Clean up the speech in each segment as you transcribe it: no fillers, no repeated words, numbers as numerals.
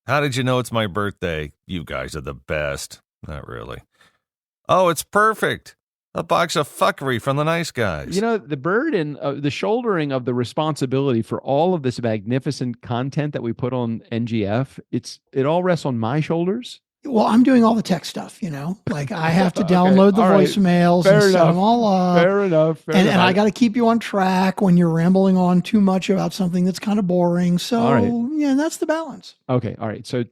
How did you know it's my birthday? You guys are the best. Not really. Oh, it's perfect. A box of fuckery from the nice guys. You know, the burden, the shouldering of the responsibility for all of this magnificent content that we put on NGF, it all rests on my shoulders. Well, I'm doing all the tech stuff, like I have to download the voicemails and set them all up. Fair enough. And I got to keep you on track when you're rambling on too much about something that's kind of boring. So, yeah, that's the balance. Okay. All right. So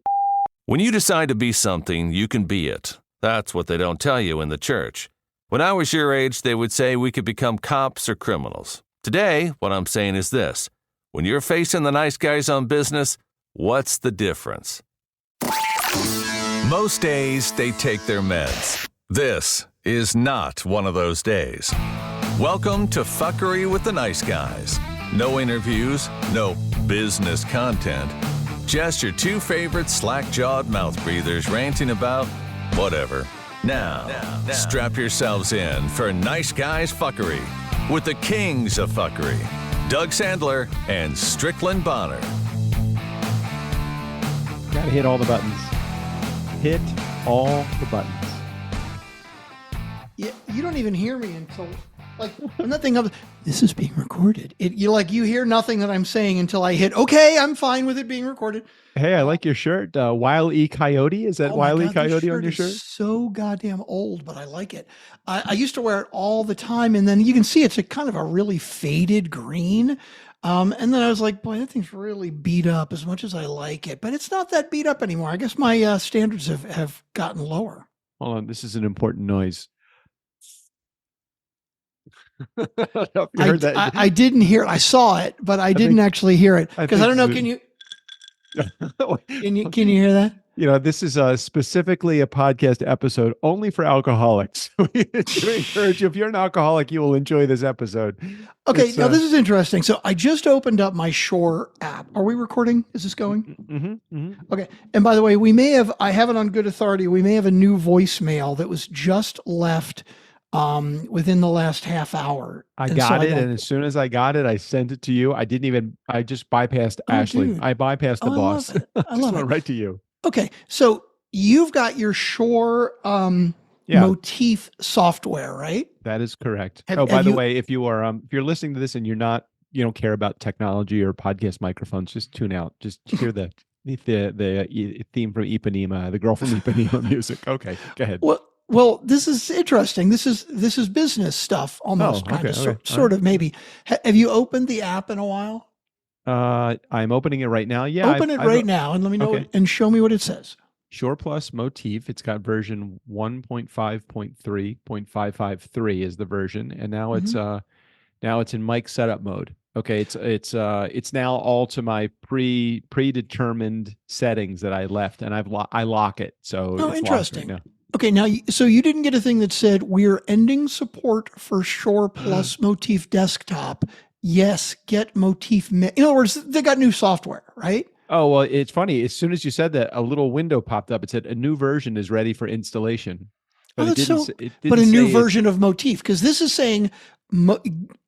when you decide to be something, you can be it. That's what they don't tell you in the church. When I was your age, they would say we could become cops or criminals. Today, what I'm saying is this. When you're facing the nice guys on business, what's the difference? Most days, they take their meds. This is not one of those days. Welcome to Fuckery with the Nice Guys. No interviews, no business content. Just your two favorite slack-jawed mouth breathers ranting about whatever. Now, strap yourselves in for Nice Guys Fuckery with the kings of fuckery, Doug Sandler and Strickland Bonner. Gotta hit all the buttons. Hit all the buttons. Yeah, you don't even hear me until, nothing of this is being recorded. You hear nothing that I'm saying until I hit, okay, I'm fine with it being recorded. Hey, I like your shirt. Wile E. Coyote. Is that Wile E. Coyote on your shirt? So goddamn old, but I like it. I used to wear it all the time, and then you can see it's a kind of a really faded green. And then I was like, boy, that thing's really beat up as much as I like it. But it's not that beat up anymore. I guess my standards have gotten lower. Hold on. This is an important noise. I didn't hear it. I saw it, but I didn't actually hear it. Because I don't know, can you hear that? This is specifically a podcast episode only for alcoholics. We encourage you, if you're an alcoholic, you will enjoy this episode. Okay, now this is interesting. So I just opened up my Shore app. Are we recording? Is this going? Mm-hmm. Okay. And by the way, I have it on good authority. We may have a new voicemail that was just left within the last half hour. I got it. And as soon as I got it, I sent it to you. I just bypassed Ashley. Dude. I bypassed the boss. I love it. Right to you. Okay. So you've got your Shore Motif software, right? That is correct. By the way, if you're listening to this and you don't care about technology or podcast microphones, just tune out. Just hear the theme from Ipanema, the girl from Ipanema music. Okay, go ahead. Well, this is interesting. This is business stuff almost, sort of maybe. Have you opened the app in a while? I'm opening it right now. Yeah, open it right now and let me know and show me what it says. Shore Plus Motif. It's got version 1.5.3.553 is the version, and now it's in mic setup mode. Okay, it's now all to my predetermined settings that I left, and I lock it. So it's interesting. Right now. Okay, now, so you didn't get a thing that said, we're ending support for Shore Plus Motif Desktop. Yes, get Motif. In other words, they got new software, right? Oh, well, it's funny. As soon as you said that, a little window popped up. It said, a new version is ready for installation. But a new version of Motif, because this is saying,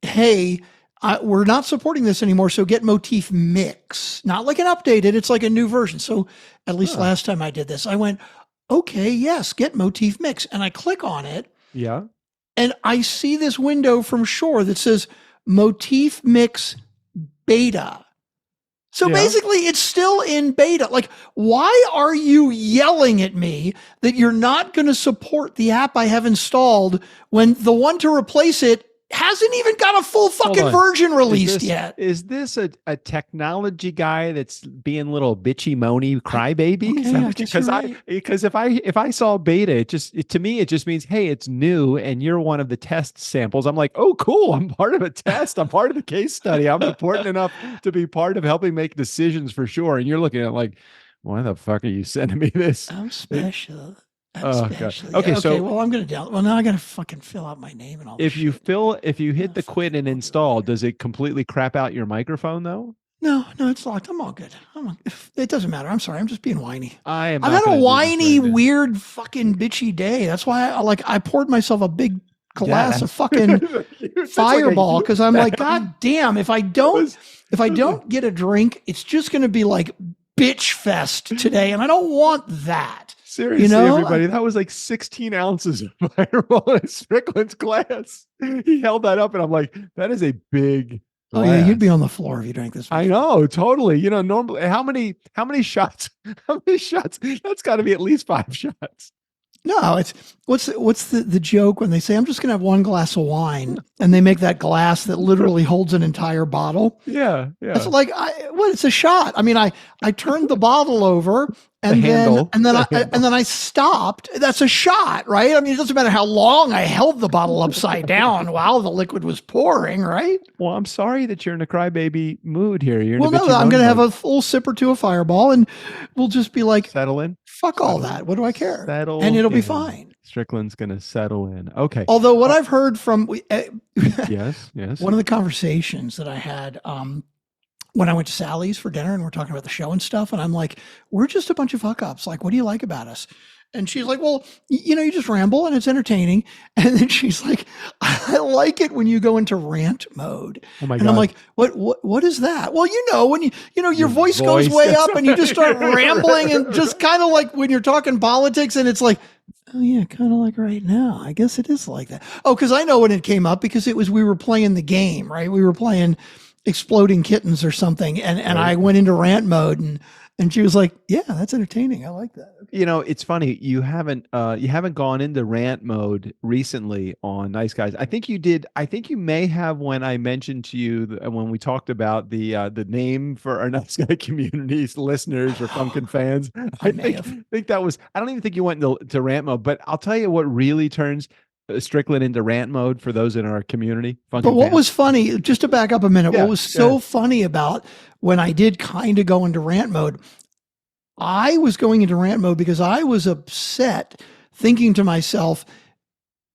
hey, we're not supporting this anymore, so get Motif Mix. Not like an updated, it's like a new version. So at least last time I did this, I went, okay, yes, get Motif Mix. And I click on it. Yeah. And I see this window from Shore that says Motif Mix Beta. So basically it's still in beta. Like, why are you yelling at me that you're not going to support the app I have installed when the one to replace it hasn't even got a full fucking version released yet? Is this a technology guy that's being a little bitchy moany crybaby? Because if I saw beta, to me it just means, hey, it's new and you're one of the test samples. I'm like, oh cool, I'm part of a test. I'm part of a case study. I'm important enough to be part of helping make decisions for sure. And you're looking at like, why the fuck are you sending me this? I'm special. Okay, so well, I'm gonna now I gotta fucking fill out my name and all. If you hit the quit and install, does it completely crap out your microphone though? No, it's locked. I'm all good. It doesn't matter. I'm sorry. I'm just being whiny. I've had a whiny, weird, fucking bitchy day. That's why I poured myself a big glass of fucking Fireball because I'm like, God damn! If I don't get a drink, it's just gonna be like bitch fest today, and I don't want that. Seriously, everybody, that was like 16 ounces of Fireball in Strickland's glass. He held that up, and I'm like, that is a big glass. Oh yeah, you'd be on the floor if you drank this. I know, totally. Normally, how many shots? How many shots? That's got to be at least 5 shots. No, it's what's the joke when they say I'm just gonna have one glass of wine, and they make that glass that literally holds an entire bottle. Yeah. It's like it's a shot. I mean, I turned the bottle over and then I stopped. That's a shot, right? I mean, it doesn't matter how long I held the bottle upside down while the liquid was pouring, right? Well, I'm sorry that you're in a crybaby mood here. I'm going to have a full sip or two of Fireball, and we'll just be like, settle in. Fuck all that. What do I care? And it'll be fine. Strickland's going to settle in. Okay. Although what I've heard from yes, one of the conversations that I had when I went to Sally's for dinner and we're talking about the show and stuff, and I'm like, we're just a bunch of fuck ups. Like, what do you like about us? And she's like, well, you just ramble and it's entertaining. And then she's like, I like it when you go into rant mode. Oh my God. And I'm like, what is that? Well, when your voice goes way up and you just start rambling and just kind of like when you're talking politics and it's like, oh yeah, kind of like right now. I guess it is like that. Oh, because I know when it came up because we were playing the game, right? We were playing Exploding Kittens or something. And I went into rant mode and she was like, yeah, that's entertaining. I like that. It's funny. You haven't gone into rant mode recently on Nice Guys. I think you did. I think you may have when I mentioned to you when we talked about the name for our Nice Guy communities, listeners or Funkin' fans. I think that was, I don't even think you went to rant mode, but I'll tell you what really turns Strickland into rant mode for those in our community. But what was funny, just to back up a minute, what was so funny about when I did kind of go into rant mode, I was going into rant mode because I was upset thinking to myself,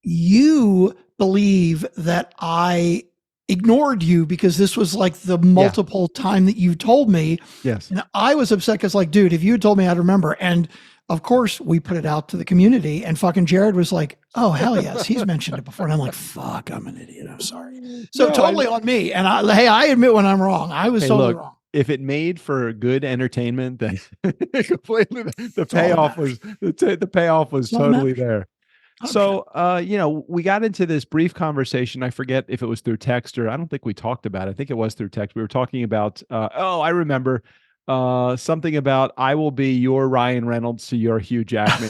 you believe that I ignored you because this was like the multiple time that you told me. Yes. And I was upset because like, dude, if you had told me, I'd remember. And of course we put it out to the community and fucking Jared was like, oh, hell yes. He's mentioned it before. And I'm like, fuck, I'm an idiot. I'm sorry. So totally on me. And I admit when I'm wrong. I was totally wrong. If it made for good entertainment, then completely the payoff was totally there. Okay. So, we got into this brief conversation. I forget if it was through text or I don't think we talked about it. I think it was through text. We were talking about, I remember something about I will be your Ryan Reynolds to your Hugh Jackman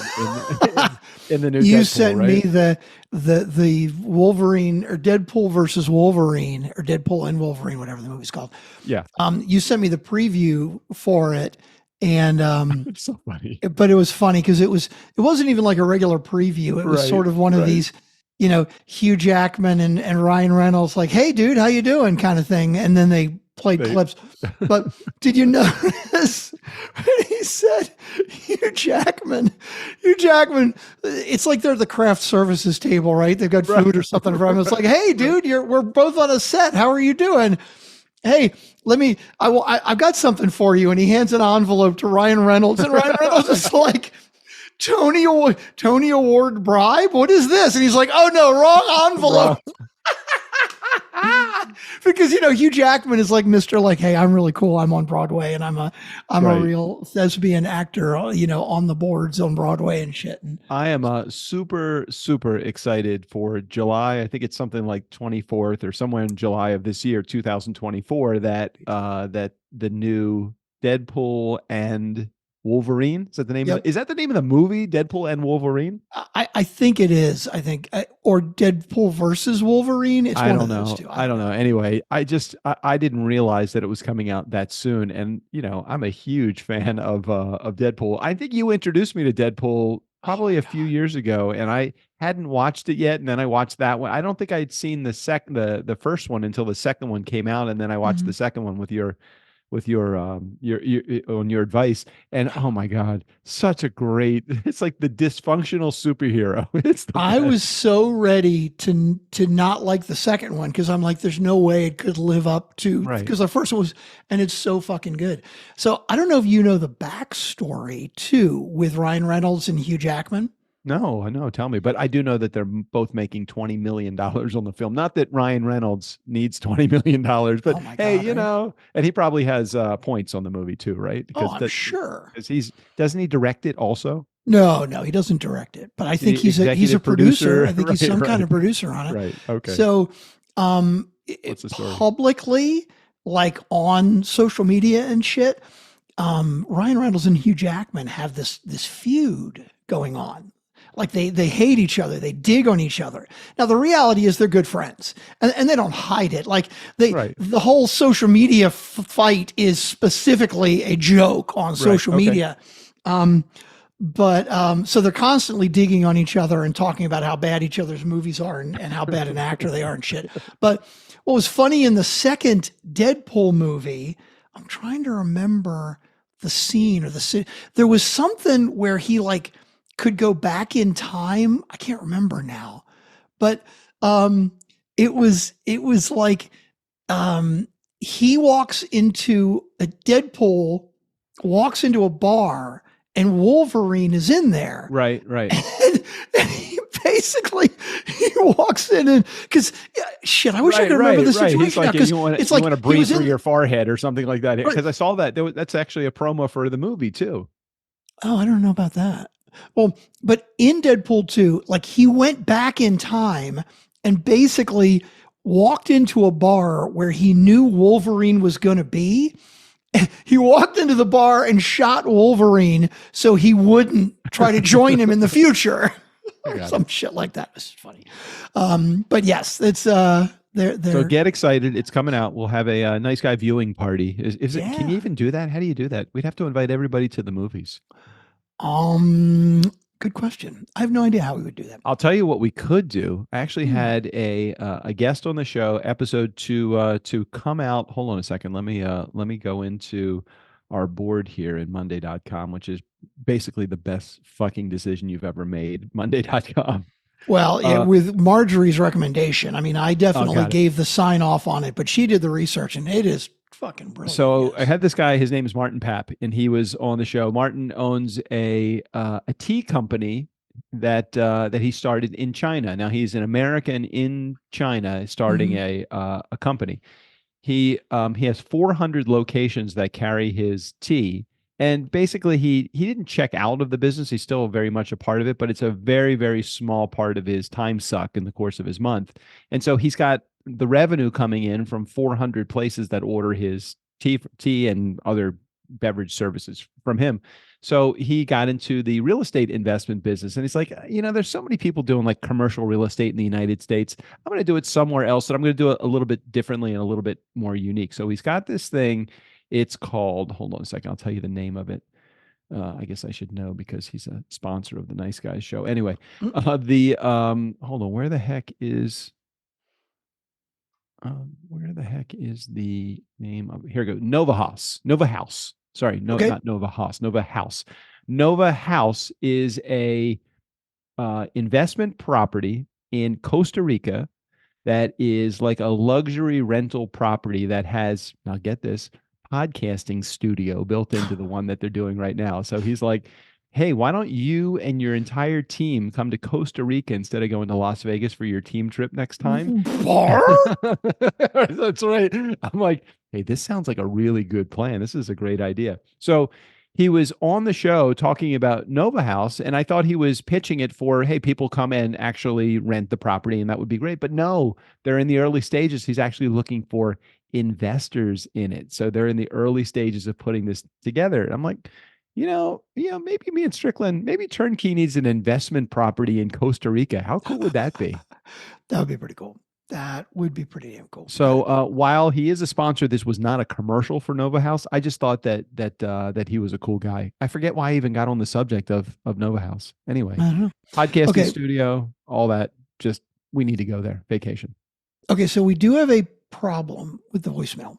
in the new you Deadpool, sent right? me the Wolverine or Deadpool versus Wolverine or Deadpool and Wolverine, whatever the movie's called. Yeah. You sent me the preview for it. And it's so funny. But it was funny because it wasn't even like a regular preview. It was sort of one of these, Hugh Jackman and Ryan Reynolds, like, hey dude, how you doing? Kind of thing. And then they played clips. But did you notice when he said Hugh Jackman, it's like they're at the craft services table, right? They've got food or something for him. It's like, hey dude, we're both on a set. How are you doing? Hey, I've got something for you. And he hands an envelope to Ryan Reynolds and Ryan Reynolds is like, Tony Award bribe? What is this? And he's like, oh no, wrong envelope. Because Hugh Jackman is like Mr. like, hey, I'm really cool. I'm on Broadway and I'm a real thespian actor, on the boards on Broadway and shit. And I am super, super excited for July. I think it's something like 24th or somewhere in July of this year, 2024, that the new Deadpool and Wolverine. Is that the name? Is that the name of the movie? Deadpool and Wolverine? I think it is. I think, or Deadpool versus Wolverine. It's one of those two. I don't know. Anyway, I didn't realize that it was coming out that soon. And I'm a huge fan of Deadpool. I think you introduced me to Deadpool probably a few years ago, and I hadn't watched it yet. And then I watched that one. I don't think I'd seen the first one until the second one came out, and then I watched the second one with your on your advice, and oh my God, such a great, it's like the dysfunctional superhero. I was so ready to not like the second one because I'm like, there's no way it could live up to, because the first one was, and it's so fucking good. So I don't know if you know the backstory too with Ryan Reynolds and Hugh Jackman. No, I know. Tell me. But I do know that they're both making $20 million on the film. Not that Ryan Reynolds needs $20 million, but Oh my hey, God, right? and he probably has points on the movie too, right? Oh, Because I'm sure. doesn't he direct it also? No, he doesn't direct it, but I Is he think he's a executive producer. producer? I think he's Right, some kind right, of producer on it. right. Okay. So, What's the story? publicly, like on social media and shit, Ryan Reynolds and Hugh Jackman have this feud going on. Like they hate each other, they dig on each other. Now the reality is they're good friends, and they don't hide it. Like Right. the whole social media fight is specifically a joke on social Okay. media. But so they're constantly digging on each other and talking about how bad each other's movies are and how bad an actor they are and shit. But what was funny in the second Deadpool movie, I'm trying to remember the scene or the scene. There was something where he like could go back in time. I can't remember now, but it was like he walks into a Deadpool walks into a bar and Wolverine is in there. Right. And he basically he walks in and because shit, I wish I could remember the situation He's like, now because you want it's you like want to he breathe was through in. your forehead or something like that. Right. Because I saw that that's actually a promo for the movie too. Oh, I don't know about that. Well, but in Deadpool 2, like he went back in time and basically walked into a bar where he knew Wolverine was going to be. He walked into the bar and shot Wolverine so he wouldn't try to join him in the future. Or some shit like that. This is funny. But yes, it's they're So get excited. It's coming out. We'll have a nice guy viewing party. Is it, can you yeah. even do that? How do you do that? We'd have to invite everybody to the movies. Good question. I have no idea how we would do that. I'll tell you what we could do. I actually had a guest on the show, episode to come out. Hold on a second. Let me go into our board here in Monday.com, which is basically the best fucking decision you've ever made. Monday.com. Well, with Marjorie's recommendation, I mean, I definitely got it. gave the sign off on it, but she did the research and it is fucking brilliant. So yes. I had this guy, his name is Martin Papp, and he was on the show. Martin owns a tea company that he started in China. Now he's an American in China starting a company. He has 400 locations that carry his tea. And basically he didn't check out of the business. He's still very much a part of it, but it's a very, very small part of his time suck in the course of his month. And so he's got the revenue coming in from 400 places that order his tea and other beverage services from him. So he got into the real estate investment business, and he's like, there's so many people doing like commercial real estate in the United States. I'm going to do it somewhere else, and I'm going to do it a little bit differently and a little bit more unique. So he's got this thing. It's called, hold on a second, I'll tell you the name of it. I guess I should know because he's a sponsor of the Nice Guys show. Anyway, hold on, where the heck is the name of, here we go, Nova House. Sorry, no, Okay. not Nova House, Nova House. Nova House is a investment property in Costa Rica that is like a luxury rental property that has, now get this, podcasting studio built into the one that they're doing right now. So he's like, hey, why don't you and your entire team come to Costa Rica instead of going to Las Vegas for your team trip next time? That's right. I'm like, hey, this sounds like a really good plan. This is a great idea. So he was on the show talking about Nova House, and I thought he was pitching it for, hey, people come and actually rent the property, and that would be great. But no, they're in the early stages. He's actually looking for investors in it. So they're in the early stages of putting this together. And I'm like, maybe me and Strickland, maybe Turnkey needs an investment property in Costa Rica. How cool would that be? That would be pretty cool. That would be pretty damn cool. So while he is a sponsor, this was not a commercial for Nova House. I just thought that he was a cool guy. I forget why I even got on the subject of Nova House. Anyway, I don't know. podcasting studio, all that. Just we need to go there. Vacation. Okay, so we do have a problem with the voicemail.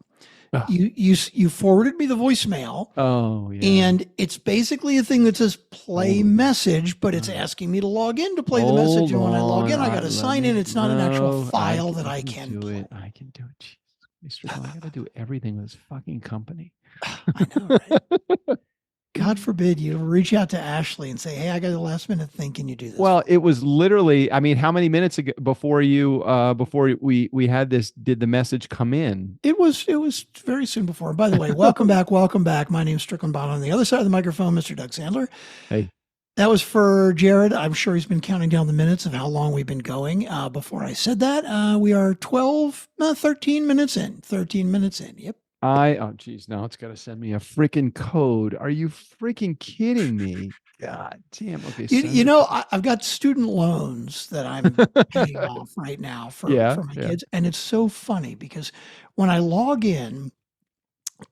Oh. You forwarded me the voicemail. Oh, yeah. And it's basically a thing that says play message, but it's asking me to log in to play the message. And when I log in, I got to sign in. It's not an actual file that I can do play. it. I can do it. Jesus, I got to do everything with this fucking company. I know, right? God forbid you reach out to Ashley and say, "Hey, I got a last minute thing. Can you do this?" Well, it was literally, I mean, how many minutes ago before we had this, did the message come in? It was very soon before. By the way, welcome back. My name's Strickland Bond. On the other side of the microphone, Mr. Doug Sandler. Hey. That was for Jared. I'm sure he's been counting down the minutes of how long we've been going. Before I said that, we are 13 minutes in. 13 minutes in. Yep. Oh geez, now it's got to send me a freaking code. Are you freaking kidding me? God damn. Okay. I've got student loans that I'm paying off right now for my kids. And it's so funny because when I log in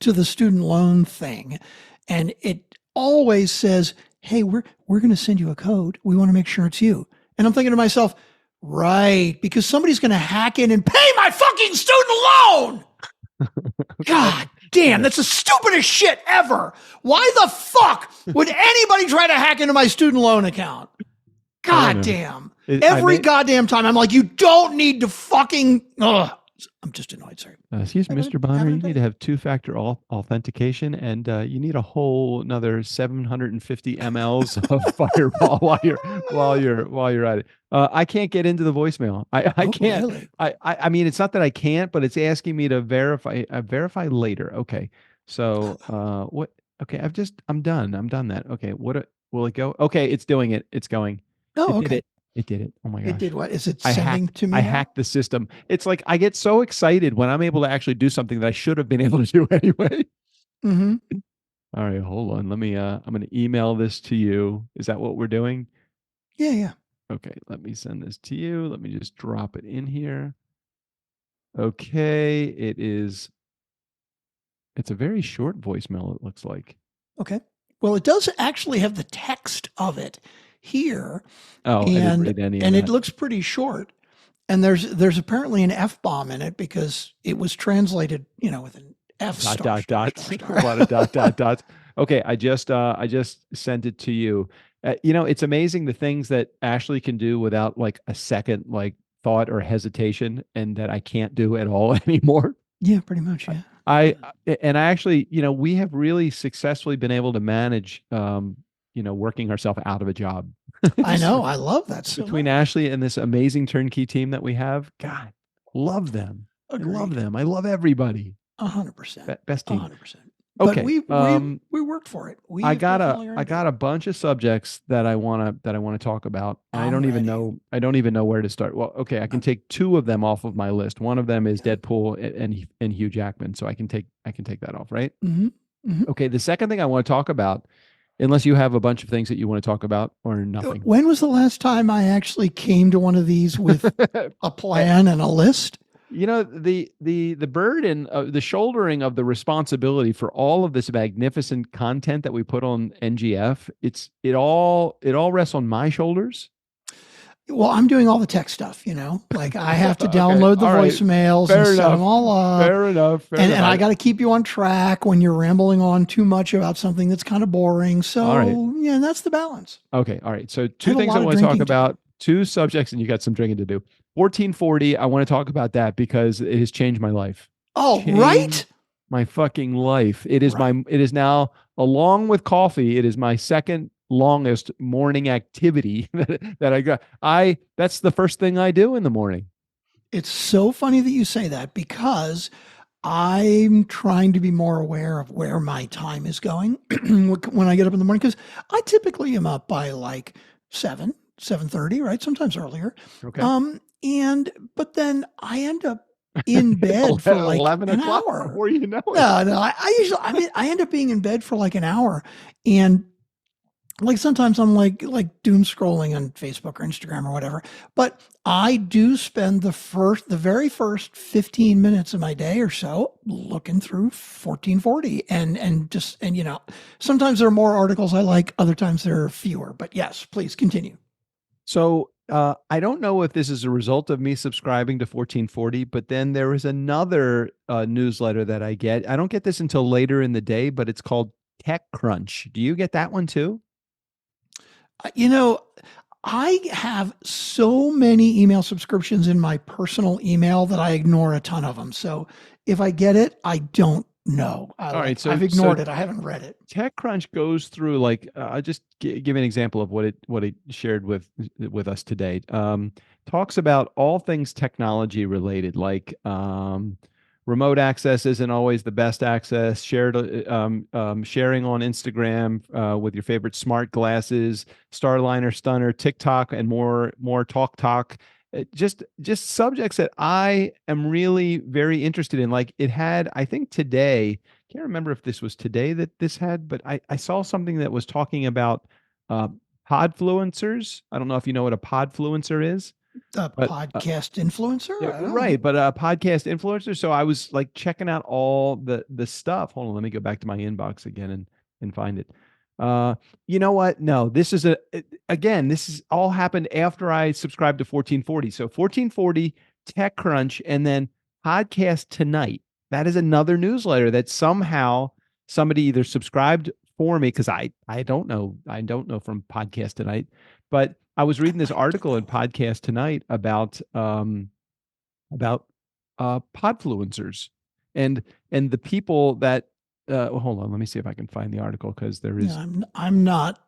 to the student loan thing, and it always says, "Hey, we're going to send you a code. We want to make sure it's you." And I'm thinking to myself, right, because somebody's going to hack in and pay my fucking student loan. God damn, that's the stupidest shit ever. Why the fuck would anybody try to hack into my student loan account? God damn. Every goddamn time I'm like, you don't need to fucking, I'm just annoyed, sorry. Excuse me, Mr. Bonner, you need to have two-factor authentication, and you need a whole another 750 mLs of firewall while you're at it. I can't get into the voicemail. I can't. Really? I mean, it's not that I can't, but it's asking me to verify. Verify later. Okay. So what? Okay, I'm done. I'm done that. Okay. Will it go? Okay, it's doing it. It's going. Oh, okay. It did it. Oh my gosh. It did what? Is it sending to me? I hacked the system. It's like I get so excited when I'm able to actually do something that I should have been able to do anyway. Mm-hmm. All right, hold on. Let me I'm going to email this to you. Is that what we're doing? Yeah. Okay, let me send this to you. Let me just drop it in here. Okay, it's a very short voicemail, it looks like. Okay. Well, it does actually have the text of it here. Oh, I didn't read any of that. And it looks pretty short. And there's apparently an F-bomb in it because it was translated, with an F star. Dots. A lot of dots. Okay, I just sent it to you. It's amazing the things that Ashley can do without like a second like thought or hesitation, and that I can't do at all anymore. Yeah, pretty much. Yeah. I actually, we have really successfully been able to manage, working ourselves out of a job. I know. I love that. So between Ashley and this amazing turnkey team that we have, God, love them. Agreed. I love them. I love everybody. 100%. Best team. 100%. Okay. But we worked for it. I got a bunch of subjects that I want to talk about. I don't even know where to start. Well, okay, I can take two of them off of my list. One of them is Deadpool and Hugh Jackman, so I can take that off, right? Mm-hmm. Mm-hmm. Okay, the second thing I want to talk about, unless you have a bunch of things that you want to talk about or nothing. When was the last time I actually came to one of these with a plan and a list? The burden of the shouldering of the responsibility for all of this magnificent content that we put on NGF, it all rests on my shoulders. Well, I'm doing all the tech stuff, like I have to download the voicemails and set them all up. Fair enough. And I got to keep you on track when you're rambling on too much about something that's kind of boring. So yeah, that's the balance. Okay. All right. So two things I want to talk about, two subjects, and you got some drinking to do. 1440, I want to talk about that because it has changed my life. Oh, right? My fucking life. It is now, along with coffee, it is my second longest morning activity that I got. That's the first thing I do in the morning. It's so funny that you say that because I'm trying to be more aware of where my time is going when I get up in the morning, because I typically am up by like 7:30, right? Sometimes earlier. Okay. But then I end up in bed for like 11 an o'clock hour. Before you know it. No, I end up being in bed for like an hour, and like sometimes I'm like doom scrolling on Facebook or Instagram or whatever. But I do spend the very first 15 minutes of my day or so looking through 1440, and sometimes there are more articles I like, other times there are fewer. But yes, please continue. So I don't know if this is a result of me subscribing to 1440, but then there is another newsletter that I get. I don't get this until later in the day, but it's called TechCrunch. Do you get that one too? I have so many email subscriptions in my personal email that I ignore a ton of them. So if I get it, I don't No, All right, so I've ignored it. I haven't read it. TechCrunch goes through like I'll just give an example of what it shared with us today. Talks about all things technology related, like remote access isn't always the best access. Sharing on Instagram with your favorite smart glasses, Starliner Stunner, TikTok, and more talk. Just subjects that I am really very interested in. Like it had, I think today, can't remember if this was today that this had, but I saw something that was talking about uh, podfluencers. I don't know if you know what a podfluencer is, A but podcast influencer? yeah, I don't right. know. But a podcast influencer. So I was like checking out all the stuff. Hold on, let me go back to my inbox again and find it. You know what? No, this is again, this is all happened after I subscribed to 1440. So 1440, TechCrunch, and then Podcast Tonight. That is another newsletter that somehow somebody either subscribed for me because I don't know from Podcast Tonight, but I was reading this article in Podcast Tonight about podfluencers and the people that hold on, let me see if I can find the article because there is. Yeah, I'm not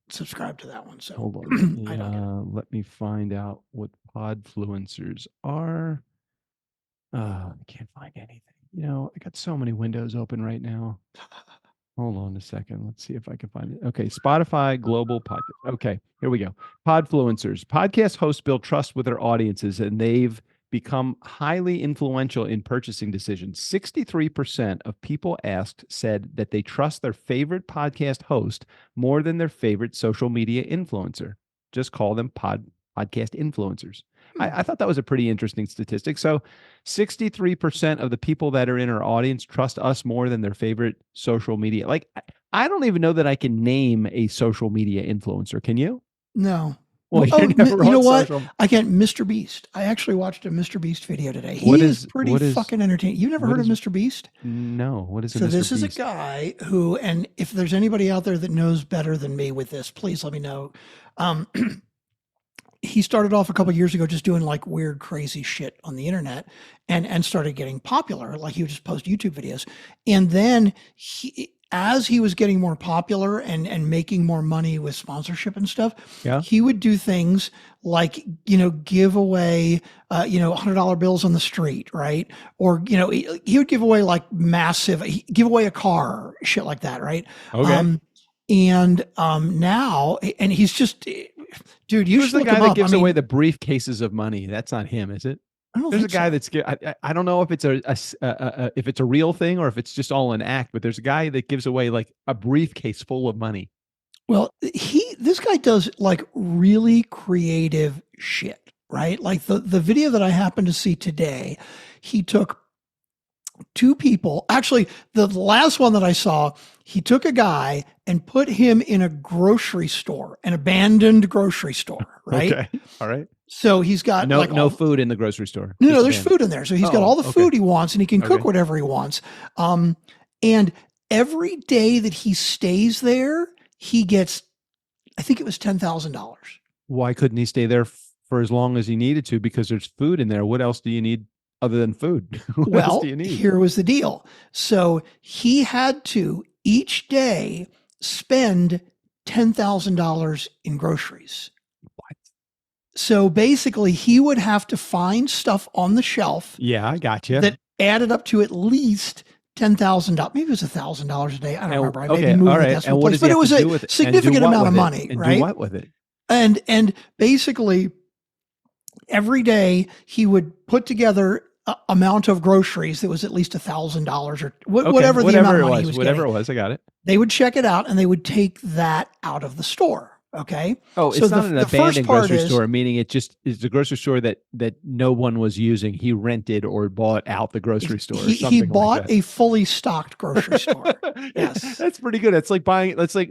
subscribed to that one. So Hold on, I don't get it. let me find out what podfluencers are. I can't find anything. You know, I got so many windows open right now. Hold on a second. Let's see if I can find it. Okay, Spotify Global Podcast. Okay, here we go. Podfluencers. Podcast hosts build trust with their audiences, and they've become highly influential in purchasing decisions. 63% of people asked said that they trust their favorite podcast host more than their favorite social media influencer. Just call them podcast influencers. I thought that was a pretty interesting statistic. So 63% of the people that are in our audience trust us more than their favorite social media. Like, I don't even know that I can name a social media influencer. Can you? No. Well, you know what? social. I can't. Mr. Beast. I actually watched a Mr. Beast video today. He is pretty fucking entertaining. You've never heard of Mr. Beast? No. What is it? So this is a guy who, and if there's anybody out there that knows better than me with this, please let me know. He started off a couple of years ago just doing like weird, crazy shit on the internet and started getting popular. Like he would just post YouTube videos. And then as he was getting more popular and making more money with sponsorship and stuff, he would do things like, give away, $100 bills on the street, right? Or, he would give away like give away a car, shit like that, right? Okay. Now, and he's just, dude, you should look him up. Who's the guy that gives away the briefcases of money? That's not him, is it? There's a guy that's. I don't know if it's if it's a real thing or if it's just all an act. But there's a guy that gives away like a briefcase full of money. Well, this guy does like really creative shit, right? Like the video that I happened to see today, he took two people. Actually, the last one that I saw, he took a guy and put him in a grocery store, an abandoned grocery store, right? Okay. All right. So he's got no food in the grocery store. No, there's food in there. So he's got all the food he wants and he can cook whatever he wants. And every day that he stays there, he gets, I think it was $10,000. Why couldn't he stay there for as long as he needed to? Because there's food in there. What else do you need other than food? What else do you need? Here was the deal. So he had to each day spend $10,000 in groceries. What? So basically he would have to find stuff on the shelf. Yeah, I got you. That added up to at least $10,000. Maybe it was $1,000 a day. I don't remember. I okay, moved all right. decimal place, but it was a significant amount of money, right? Do what with it? And basically every day he would put together amount of groceries that was at least $1,000 or whatever the amount of money he was whatever getting. it was, I got it. They would check it out and they would take that out of the store. Okay. Oh, it's not an abandoned grocery store, meaning it just is a grocery store that no one was using. He rented or bought out the grocery store. He bought a fully stocked grocery store. Yes. That's pretty good. It's like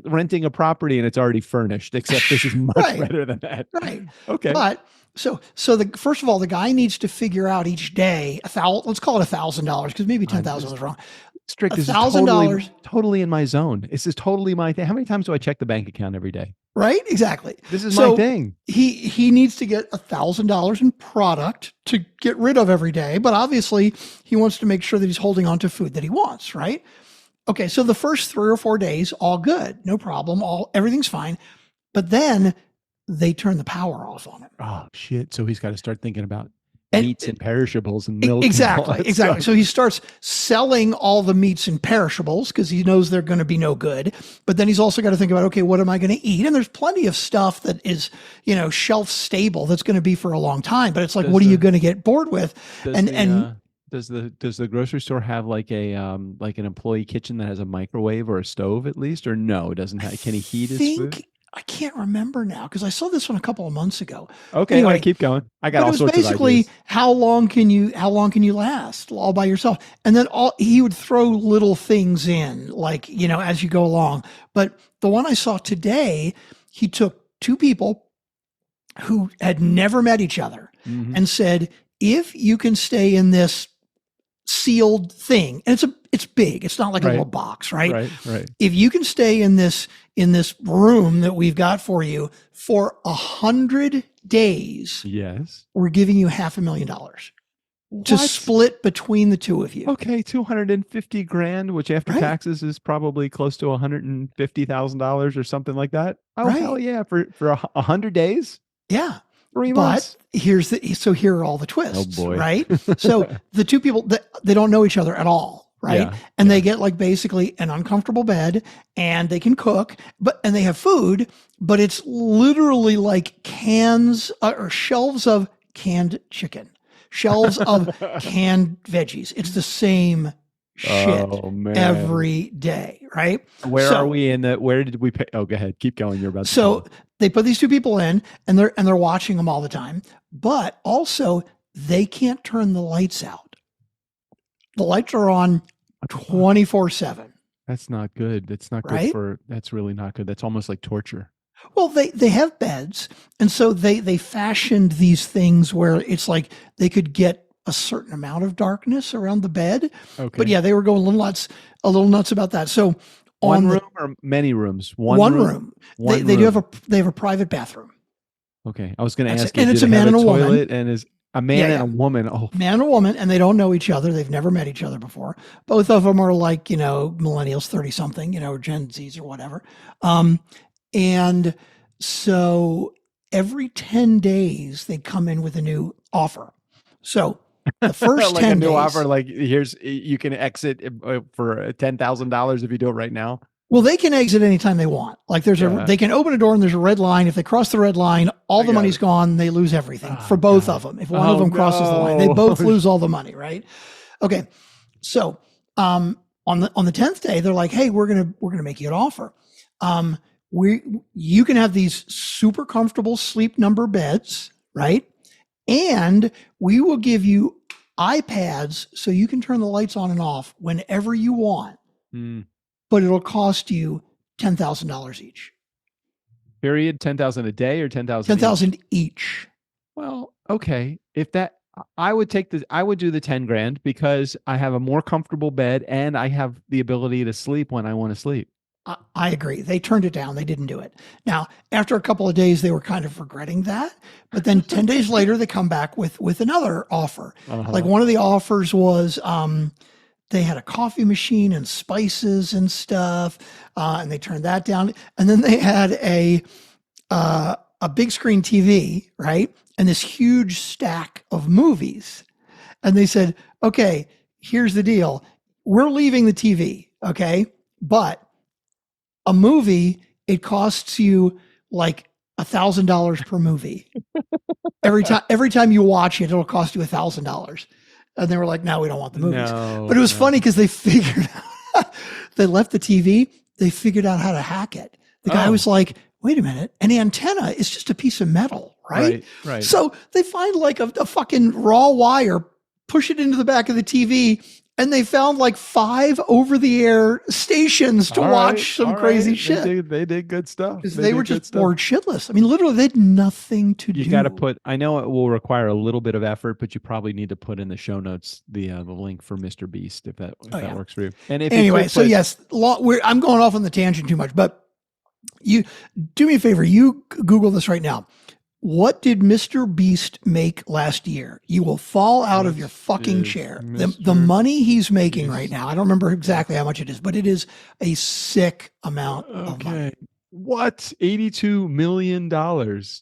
renting a property and it's already furnished, except this is much better than that. Right. Okay. But so first of all, the guy needs to figure out each day let's call it $1,000 because maybe 10,000 was wrong. Strict, this is $1,000. totally in my zone. This is totally my thing. How many times do I check the bank account every day? Right? Exactly. This is my thing. He needs to get $1,000 in product to get rid of every day, but obviously he wants to make sure that he's holding on to food that he wants, right? Okay, so the first 3 or 4 days, all good, no problem, everything's fine. But then they turn the power off on him. Oh shit! So he's got to start thinking about meats and perishables and milk. Exactly. Stuff. So he starts selling all the meats and perishables because he knows they're going to be no good. But then he's also got to think about, okay, what am I going to eat? And there's plenty of stuff that is, shelf stable that's going to be for a long time. But it's like, what are you going to get bored with? Does the grocery store have like an employee kitchen that has a microwave or a stove at least, or no? It doesn't have. Can he heat his food? I can't remember now because I saw this one a couple of months ago. Okay, anyway, keep going. I got all sorts of ideas. Basically, how long can you last all by yourself? And then he would throw little things in, like as you go along. But the one I saw today, he took 2 people who had never met each other and said, if you can stay in this sealed thing, and it's big, it's not like a little box, right? Right. If you can stay in this room that we've got for you for 100 days, yes, we're giving you $500,000 to split between the 2 of you. Okay, $250,000, which after taxes is probably close to $150,000 or something like that. Oh hell yeah! For 100 days. Yeah. 3 months. But here are all the twists, oh boy. Right? So the 2 people, they don't know each other at all, right? Yeah, and they get like basically an uncomfortable bed, and they can cook, and they have food, but it's literally like cans or shelves of canned chicken, shelves of canned veggies. It's the same shit every day, right? Where did we pay? Oh, go ahead. Keep going. You're about to. So they put these 2 people in, and they're watching them all the time, but also they can't turn the lights out. The lights are on 24/7. That's not good. That's not good that's really not good. That's almost like torture. Well, they have beds, and so they fashioned these things where it's like they could get a certain amount of darkness around the bed. Okay. But yeah, they were going a little nuts about that. So one room or many rooms? One room. They have a private bathroom. Okay. I was going to ask you, and it's a man and a woman. And is a man and a woman. Oh, man and a woman, and they don't know each other. They've never met each other before. Both of them are like, millennials, 30 something, or Gen Zs or whatever. And so every 10 days they come in with a new offer. So the first like 10 a new days, offer, like you can exit for $10,000 if you do it right now. Well, they can exit anytime they want. Like they can open a door and there's a red line. If they cross the red line, all the money's gone. They lose everything for both of them. If one of them crosses the line, they both lose all the money, right? Okay. So on the 10th day, they're like, hey, we're gonna make you an offer. You can have these super comfortable sleep number beds, right? And we will give you iPads so you can turn the lights on and off whenever you want. But it'll cost you $10,000 each. Period. 10,000 a day or 10,000? 10,000 each. Well, okay. If that, I would do the 10 grand because I have a more comfortable bed and I have the ability to sleep when I want to sleep. I agree. They turned it down. They didn't do it. Now, after a couple of days, they were kind of regretting that. But then 10 days later, they come back with another offer. Like one of the offers was, they had a coffee machine and spices and stuff, and they turned that down. And then they had a big screen TV, right? And this huge stack of movies. And they said, okay, here's the deal. We're leaving the TV, okay? But a movie, it costs you like $1,000 per movie. Every time you watch it, it'll cost you $1,000. And they were like, no, we don't want the movies. But it was funny because they figured out, they left the TV, they figured out how to hack it. The guy was like, wait a minute, an antenna is just a piece of metal, right? Right. So they find like a fucking raw wire, push it into the back of the TV, and they found like 5 over-the-air stations to watch some crazy shit. They did good stuff. Because they were just bored shitless. I mean, literally, they had nothing to do. You got to put. I know it will require a little bit of effort, but you probably need to put in the show notes the link for Mr. Beast if that works for you. And if anyway, yes, I'm going off on the tangent too much, but you do me a favor. You Google this right now. What did Mr. Beast make last year? You will fall out of your fucking chair. The money he's making right now, I don't remember exactly how much it is, but it is a sick amount of money. What? $82 million.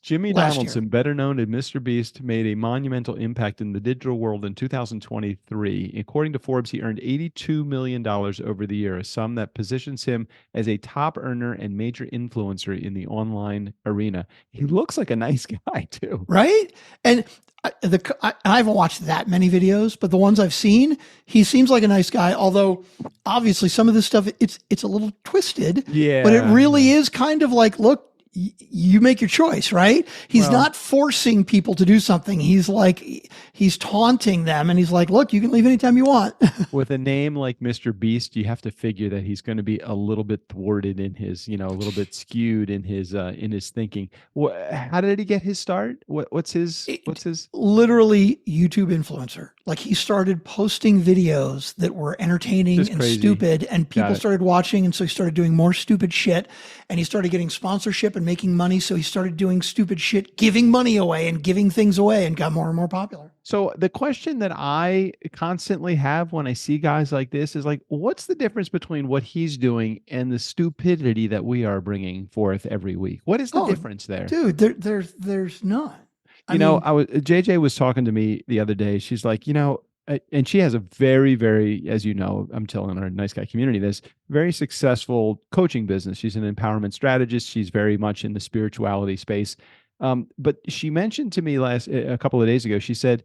Jimmy Donaldson, better known as Mr. Beast, made a monumental impact in the digital world in 2023. According to Forbes, he earned $82 million over the year, a sum that positions him as a top earner and major influencer in the online arena. He looks like a nice guy, too. Right? And I haven't watched that many videos, but the ones I've seen, he seems like a nice guy. Although, obviously, some of this stuff it's a little twisted. Yeah, but it really is kind of like, look, you make your choice, right? He's not forcing people to do something. He's taunting them, and he's like, look, you can leave anytime you want. With a name like Mr. Beast, you have to figure that he's going to be a little bit thwarted in his, a little bit skewed in his thinking. How did he get his start? What's his? Literally YouTube influencer. Like, he started posting videos that were entertaining and stupid, and people started watching, and so he started doing more stupid shit, and he started getting sponsorship and making money, so he started doing stupid shit, giving money away and giving things away, and got more and more popular. So the question that I constantly have when I see guys like this is like, what's the difference between what he's doing and the stupidity that we are bringing forth every week? What is the difference there? Dude, there's none. JJ was talking to me the other day. She's like, and she has a very, very, as you know, I'm telling our nice guy community this, very successful coaching business. She's an empowerment strategist. She's very much in the spirituality space. But she mentioned to me a couple of days ago, she said,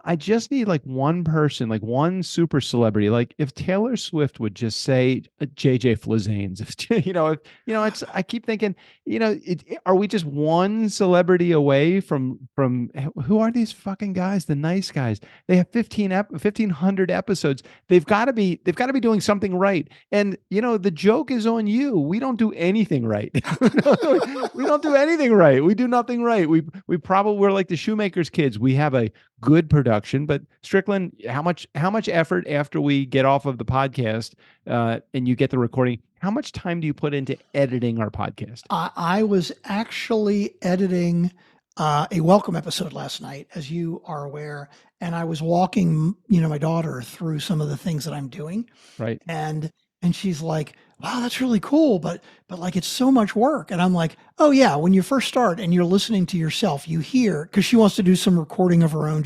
I just need like one person, like one super celebrity. Like if Taylor Swift would just say JJ Flizanes, it's, I keep thinking, are we just one celebrity away from who are these fucking guys? The nice guys. They have 1,500 episodes. They've got to be doing something right. And the joke is on you. We don't do anything right. We don't do anything right. We do nothing right. We're like the shoemaker's kids. We have a good production, but Strickland, how much effort after we get off of the podcast and you get the recording, how much time do you put into editing our podcast? I was actually editing a welcome episode last night, as you are aware, and I was walking, my daughter through some of the things that I'm doing. Right. And she's like, wow, that's really cool, but like, it's so much work. And I'm like, oh yeah, when you first start and you're listening to yourself, you hear, because she wants to do some recording of her own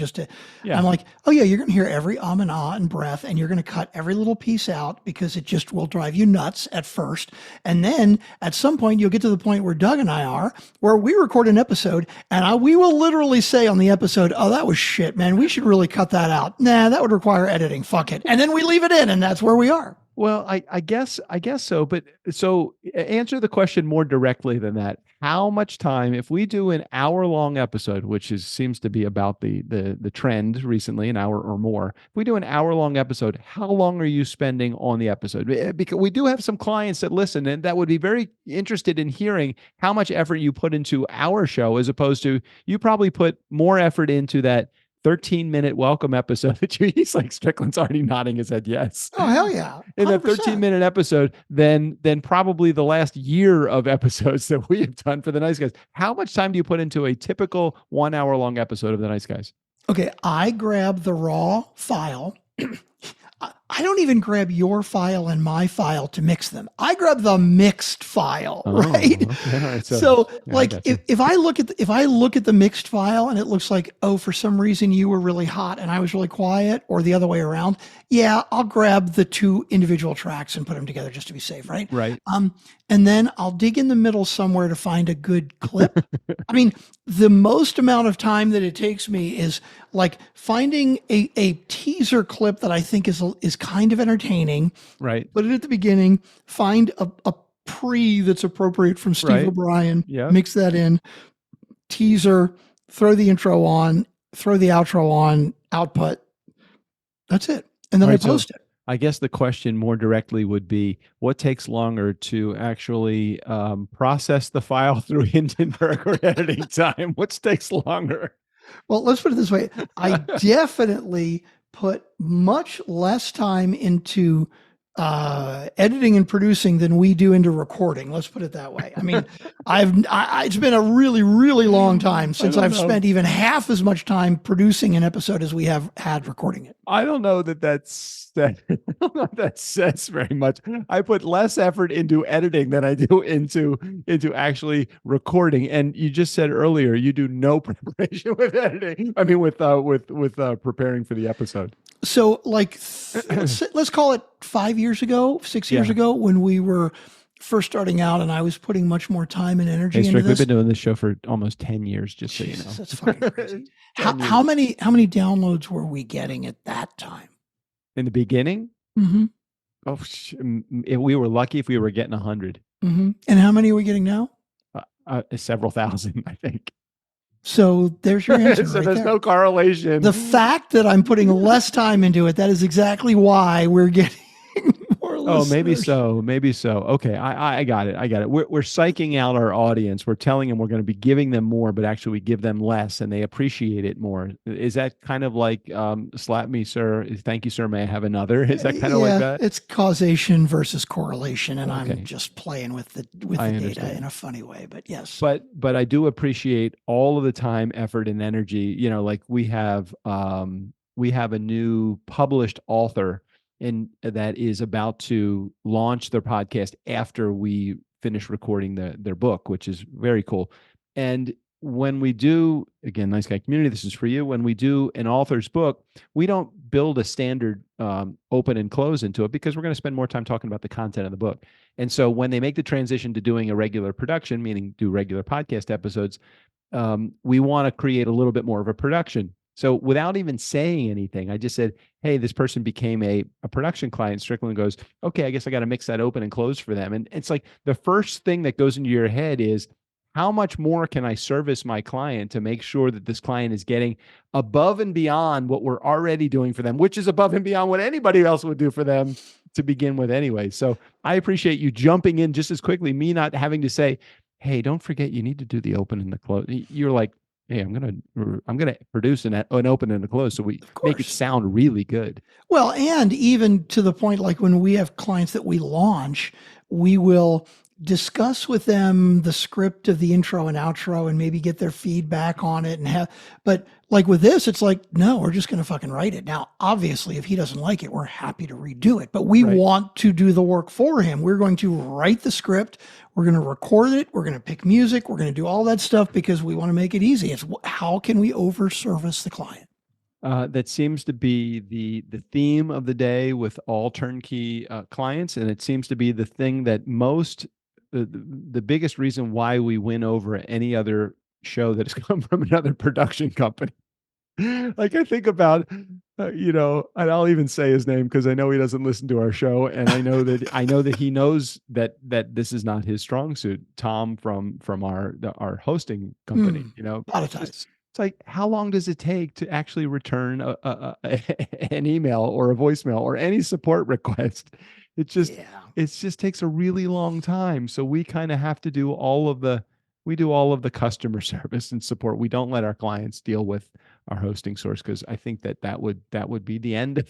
I'm like, oh yeah, you're going to hear every and ah and breath, and you're going to cut every little piece out because it just will drive you nuts at first. And then at some point you'll get to the point where Doug and I are, where we record an episode and we will literally say on the episode, oh, that was shit, man. We should really cut that out. Nah, that would require editing. Fuck it. And then we leave it in, and that's where we are. Well, I guess so, but so answer the question more directly than that. How much time, if we do an hour-long episode, which seems to be about the trend recently, an hour or more, if we do an hour-long episode, how long are you spending on the episode? Because we do have some clients that listen and that would be very interested in hearing how much effort you put into our show, as opposed to you probably put more effort into that 13-minute welcome episode that he's like, Strickland's already nodding his head yes. Oh, hell yeah. 100%. In that 13-minute episode, then probably the last year of episodes that we have done for the Nice Guys. How much time do you put into a typical 1 hour long episode of the Nice Guys? Okay, I grab the raw file. I don't even grab your file and my file to mix them. I grab the mixed file, right? Okay. All right. So like if I look at the mixed file and it looks like, oh, for some reason you were really hot and I was really quiet, or the other way around, yeah, I'll grab the two individual tracks and put them together just to be safe, right? Right. And then I'll dig in the middle somewhere to find a good clip. I mean, the most amount of time that it takes me is like finding a teaser clip that I think is kind of entertaining. Right. Put it at the beginning, find a pre that's appropriate from Steve O'Brien, mix that in, teaser, throw the intro on, throw the outro on, output. That's it. and then All I right, so post it. I guess the question more directly would be, what takes longer to actually process the file through Hindenburg or editing time? What takes longer? Well, let's put it this way. I definitely put much less time into editing and producing than we do into recording. Let's put it that way. I mean, it's been a really, really long time since I've spent even half as much time producing an episode as we have had recording it. I don't know that that says very much. I put less effort into editing than I do into actually recording. And you just said earlier you do no preparation with editing. I mean, with preparing for the episode. So, like, let's call it 6 years ago, when we were first starting out, and I was putting much more time and energy into this. We've been doing this show for almost 10 years, just so you know. That's fucking crazy. How many downloads were we getting at that time? In the beginning? Mm-hmm. Oh, we were lucky if we were getting 100. Mm-hmm. And how many are we getting now? Several thousand, I think. So there's your answer. So there's no correlation. The fact that I'm putting less time into it, that is exactly why we're getting more listeners. Oh, maybe so. Okay, I got it. We're psyching out our audience. We're telling them we're going to be giving them more, but actually we give them less, and they appreciate it more. Is that kind of like slap me, sir? Thank you, sir. May I have another? Is that kind of like that? It's causation versus correlation, and I'm just playing with the data in a funny way. But yes, but I do appreciate all of the time, effort, and energy. You know, like we have a new published author, and that is about to launch their podcast after we finish recording their book, which is very cool. And when we do, again, Nice Guy Community, this is for you. When we do an author's book, we don't build a standard open and close into it, because we're going to spend more time talking about the content of the book. And so when they make the transition to doing a regular production, meaning do regular podcast episodes, we want to create a little bit more of a production. So without even saying anything, I just said, hey, this person became a production client. Strickland goes, okay, I guess I got to mix that open and close for them. And it's like the first thing that goes into your head is, how much more can I service my client to make sure that this client is getting above and beyond what we're already doing for them, which is above and beyond what anybody else would do for them to begin with anyway. So I appreciate you jumping in just as quickly, me not having to say, hey, don't forget you need to do the open and the close. You're like, hey, I'm gonna produce an open and a close, so we make it sound really good. Well, and even to the point, like when we have clients that we launch, we will discuss with them the script of the intro and outro and maybe get their feedback on it but like with this, it's like, no, we're just going to fucking write it. Now, obviously, if he doesn't like it, we're happy to redo it, but we want to do the work for him. We're going to write the script. We're going to record it. We're going to pick music. We're going to do all that stuff because we want to make it easy. It's how can we over service the client? That seems to be the theme of the day with all turnkey clients. And it seems to be the thing that the biggest reason why we win over any other show that has come from another production company. Like I think about, and I'll even say his name because I know he doesn't listen to our show, and I know that he knows that this is not his strong suit. Tom from our hosting company, Monetize. It's like, how long does it take to actually return an email or a voicemail or any support request? It just takes a really long time. So we kind of have to do all of the customer service and support. We don't let our clients deal with our hosting source, because I think that would be the end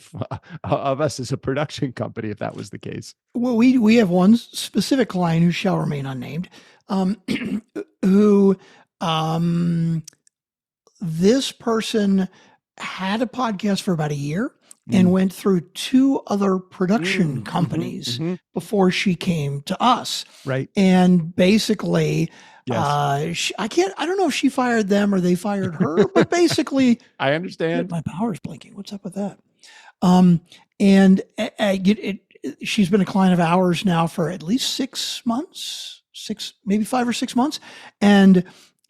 of us as a production company if that was the case. Well, we have one specific client who shall remain unnamed, who this person had a podcast for about a year and went through 2 other production companies before she came to us. Right. And basically, yes. I don't know if she fired them or they fired her, but basically, I understand. My power's blinking. What's up with that? She's been a client of ours now for at least 6 months, maybe 5 or 6 months. And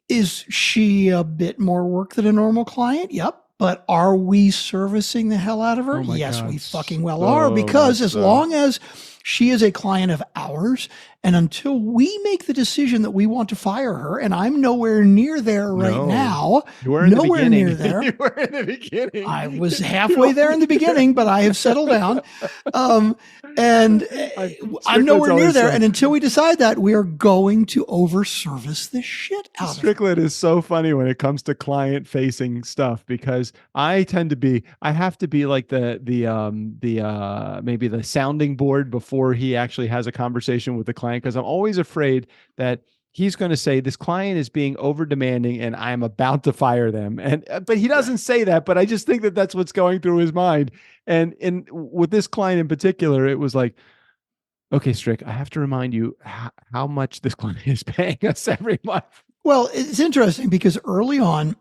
is she a bit more work than a normal client? Yep. But are we servicing the hell out of her? Yes, God. We fucking well are, because as long as She is a client of ours. And until we make the decision that we want to fire her, and I'm nowhere near there right now, You were in the nowhere beginning. near there. You were in the beginning. I was halfway there in the beginning, but I have settled down. And I'm nowhere near there. And until we decide that, we are going to over-service the shit out of it. Strickland is so funny when it comes to client-facing stuff, because I have to be like the maybe the sounding board before he actually has a conversation with the client, because I'm always afraid that he's going to say this client is being over demanding and I'm about to fire them. But he doesn't say that, but I just think that that's what's going through his mind. And with this client in particular, it was like, okay, Strick, I have to remind you how much this client is paying us every month. Well, it's interesting because early on,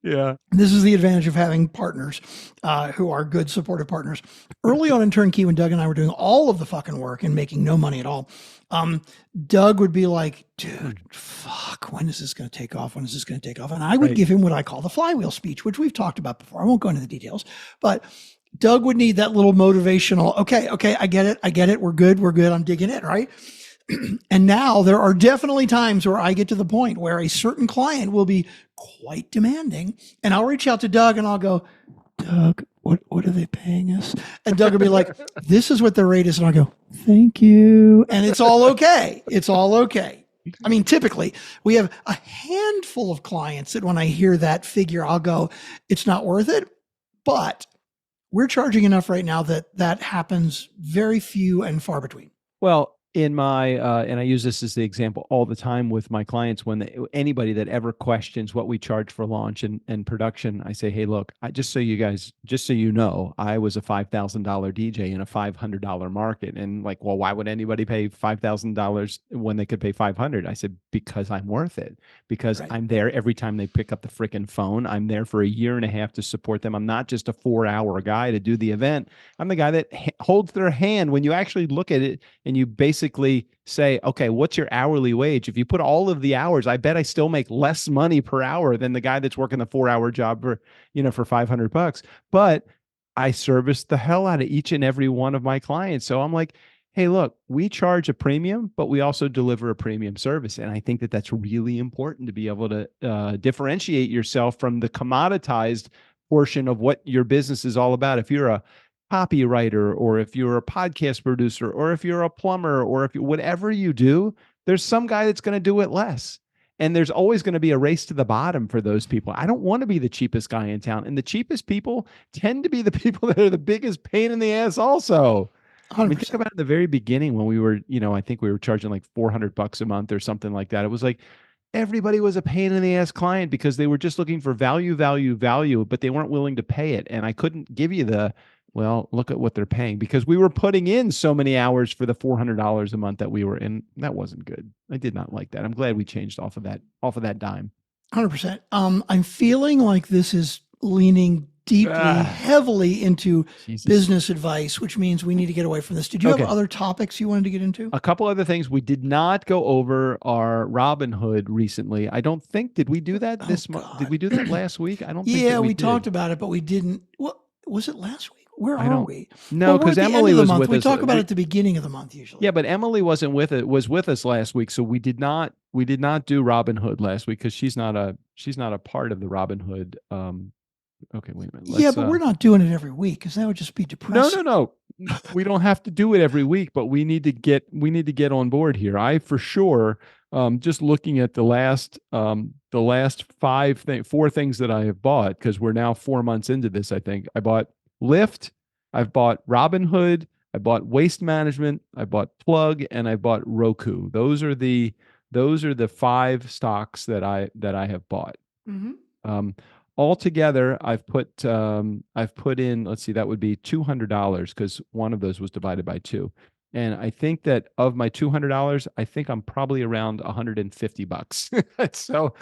yeah, this is the advantage of having partners who are good supportive partners. Early on in Turnkey, when Doug and I were doing all of the fucking work and making no money at all, Doug would be like, dude, fuck, when is this going to take off? When is this going to take off? And I would give him what I call the flywheel speech, which we've talked about before. I won't go into the details, but Doug would need that little motivational, okay, I get it. We're good. I'm digging it, right? And now there are definitely times where I get to the point where a certain client will be quite demanding, and I'll reach out to Doug and I'll go, Doug, what are they paying us? And Doug will be like, this is what the rate is. And I'll go, thank you. And it's all okay. It's all okay. I mean, typically we have a handful of clients that when I hear that figure, I'll go, it's not worth it. But we're charging enough right now that happens very few and far between. Well, in my, and I use this as the example all the time with my clients, when anybody that ever questions what we charge for launch and production, I say, hey, look, just so you know, I was a $5,000 DJ in a $500 market. And like, well, why would anybody pay $5,000 when they could pay $500? I said, because I'm worth it, because I'm there every time they pick up the freaking phone. I'm there for a year and a half to support them. I'm not just a 4-hour guy to do the event. I'm the guy that holds their hand when you actually look at it and you basically say, okay, what's your hourly wage? If you put all of the hours, I bet I still make less money per hour than the guy that's working the 4-hour job for $500. But I service the hell out of each and every one of my clients. So I'm like, hey, look, we charge a premium, but we also deliver a premium service. And I think that that's really important to be able to differentiate yourself from the commoditized portion of what your business is all about. If you're a copywriter, or if you're a podcast producer, or if you're a plumber, or if you, whatever you do, there's some guy that's going to do it less. And there's always going to be a race to the bottom for those people. I don't want to be the cheapest guy in town. And the cheapest people tend to be the people that are the biggest pain in the ass also. 100%. I mean, think about it, the very beginning when we were, I think we were charging like $400 a month or something like that. It was like, everybody was a pain in the ass client because they were just looking for value, but they weren't willing to pay it. And I couldn't give you well, look at what they're paying, because we were putting in so many hours for the $400 a month that we were in. That wasn't good. I did not like that. I'm glad we changed off of that dime. 100%. I'm feeling like this is leaning deeply, heavily into business advice, which means we need to get away from this. Did you have other topics you wanted to get into? A couple other things. We did not go over our Robinhood recently. I don't think, did we do that this month? Did we do that last week? I don't think that we talked about it, but we didn't. What was it last week? Where are we? No, because Emily was with us. We talk about it at the beginning of the month usually. Yeah, but Emily was with us last week, so we did not do Robinhood last week because she's not a part of the Robinhood. Okay, wait a minute. But we're not doing it every week because that would just be depressing. No. We don't have to do it every week, but we need to get on board here. I for sure, just looking at the last 4 things that I have bought, because we're now 4 months into this. I think I bought Lyft, I've bought Robinhood, I bought Waste Management, I bought Plug, and I bought Roku. Those are the 5 stocks that I have bought. Mm-hmm. Altogether, I've put in, let's see, that would be $200 because one of those was divided by 2. And I think that of my $200, I think I'm probably around $150. So,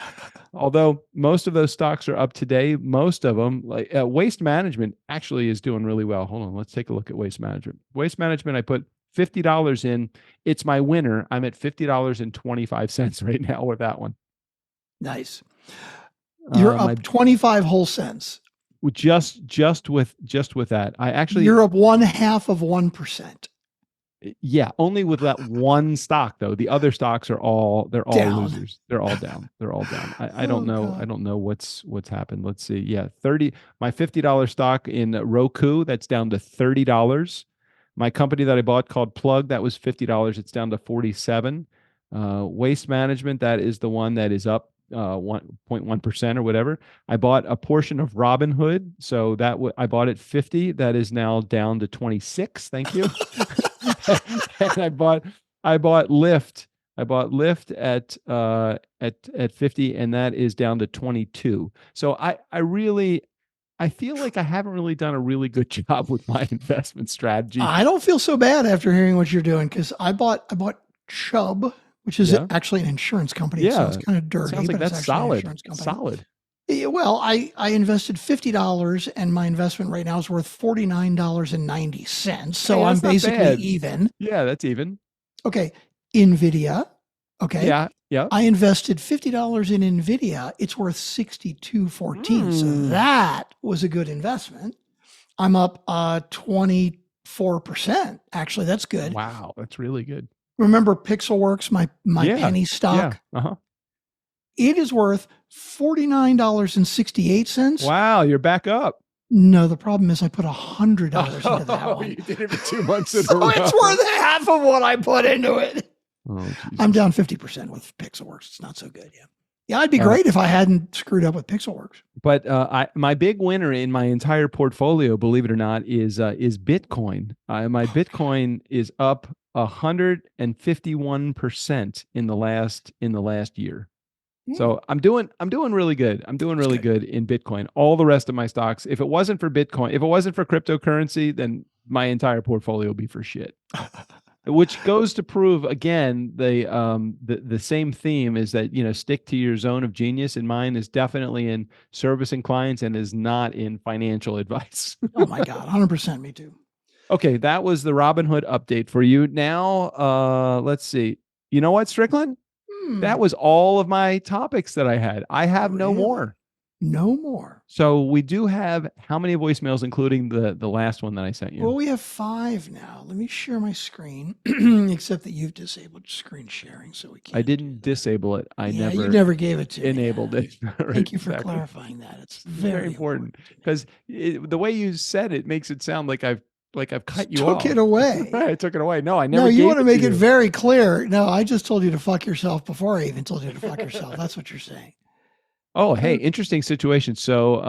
although most of those stocks are up today, most of them, like Waste Management, actually is doing really well. Hold on, let's take a look at Waste Management. Waste Management, I put $50 in. It's my winner. I'm at $50.25 right now with that one. Nice. You're up 25 whole cents. Just with that, I actually, you're up 0.5%. Yeah, only with that one stock though. The other stocks are they're all Down. losers. They're all down. They're all down. I don't Oh know. I God. don't know what's happened. Let's see. Yeah, 30 my $50 stock in Roku, that's down to $30. My company that I bought called Plug, that was $50. It's down to 47. Waste Management, that is the one that is up 1.1% or whatever. I bought a portion of Robinhood, so I bought it 50. That is now down to 26. Thank you. And I bought Lyft. I bought Lyft at 50, and that is down to 22. So I feel like I haven't really done a really good job with my investment strategy. I don't feel so bad after hearing what you're doing, because I bought Chubb, which is Yeah. actually an insurance company. It Yeah. sounds kind of dirty, Sounds like but it's that's actually an solid. insurance company. Solid. Yeah, well, I invested $50, and my investment right now is worth $49.90. So Hey, I'm that's not basically bad. even. Yeah, that's even. Okay. Nvidia. Okay. Yeah. Yeah. I invested $50 in Nvidia. It's worth $62.14. So that was a good investment. I'm up 24%. Actually, that's good. Wow, that's really good. Remember Pixelworks, my Yeah. penny stock? Yeah. Uh-huh. It is worth $49.68. Wow, you're back up. No, the problem is I put $100 into that Oh, one. you did it for 2 months in a So row. it's worth half of what I put into it. Oh, Jesus. I'm down 50% with Pixelworks. It's not so good. Yeah. Yeah, I'd be great if I hadn't screwed up with Pixelworks. But my big winner in my entire portfolio, believe it or not, is Bitcoin. My Bitcoin is up 151% in the last year. So I'm doing really good. I'm doing really good in Bitcoin. All the rest of my stocks, if it wasn't for Bitcoin, if it wasn't for cryptocurrency, then my entire portfolio would be for shit. Which goes to prove again the same theme is that, stick to your zone of genius, and mine is definitely in servicing clients and is not in financial advice. Oh my God, 100% me too. Okay, that was the Robinhood update for you. Now, let's see. You know what, Strickland? That was all of my topics that I had. I have no more. No more. So we do have how many voicemails, including the last one that I sent you? Well, we have 5 now. Let me share my screen, except that you've disabled screen sharing, so we can't. I didn't disable it. You never gave it to me. Enabled it. Right, Thank you for clarifying that. It's very important because the way you said it makes it sound like I've cut you off. Took it away. I took it away. No, I never. No, you gave want to it make to it you. very clear. No, I just told you to fuck yourself before I even told you to fuck yourself. That's what you're saying. Oh, hey, interesting situation. So,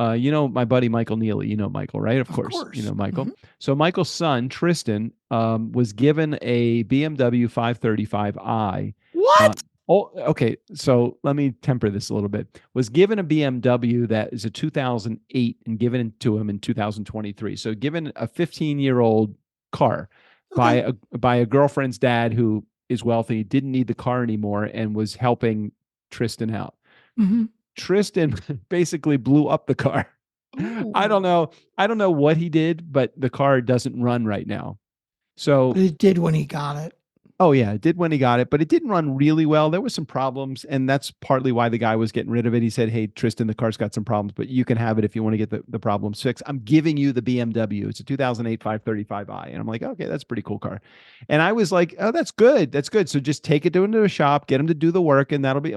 my buddy Michael Neely, you know Michael, right? Of course. You know Michael. Mhm. So Michael's son, Tristan, was given a BMW 535i. What? Okay. So let me temper this a little bit. Was given a BMW that is a 2008 and given to him in 2023. So given a 15-year-old car by a girlfriend's dad who is wealthy, didn't need the car anymore, and was helping Tristan out. Mhm. Tristan basically blew up the car. I don't know what he did, but the car doesn't run right now. So But it did when he got it. Oh yeah, it did when he got it, but it didn't run really well. There was some problems, and that's partly why the guy was getting rid of it. He said, "Hey, Tristan, the car's got some problems, but you can have it if you want to get the problems fixed. I'm giving you the BMW. It's a 2008 535i." And I'm like, "Okay, that's a pretty cool car." And I was like, "Oh, that's good. That's good. So just take it into a shop, get him to do the work, and that'll be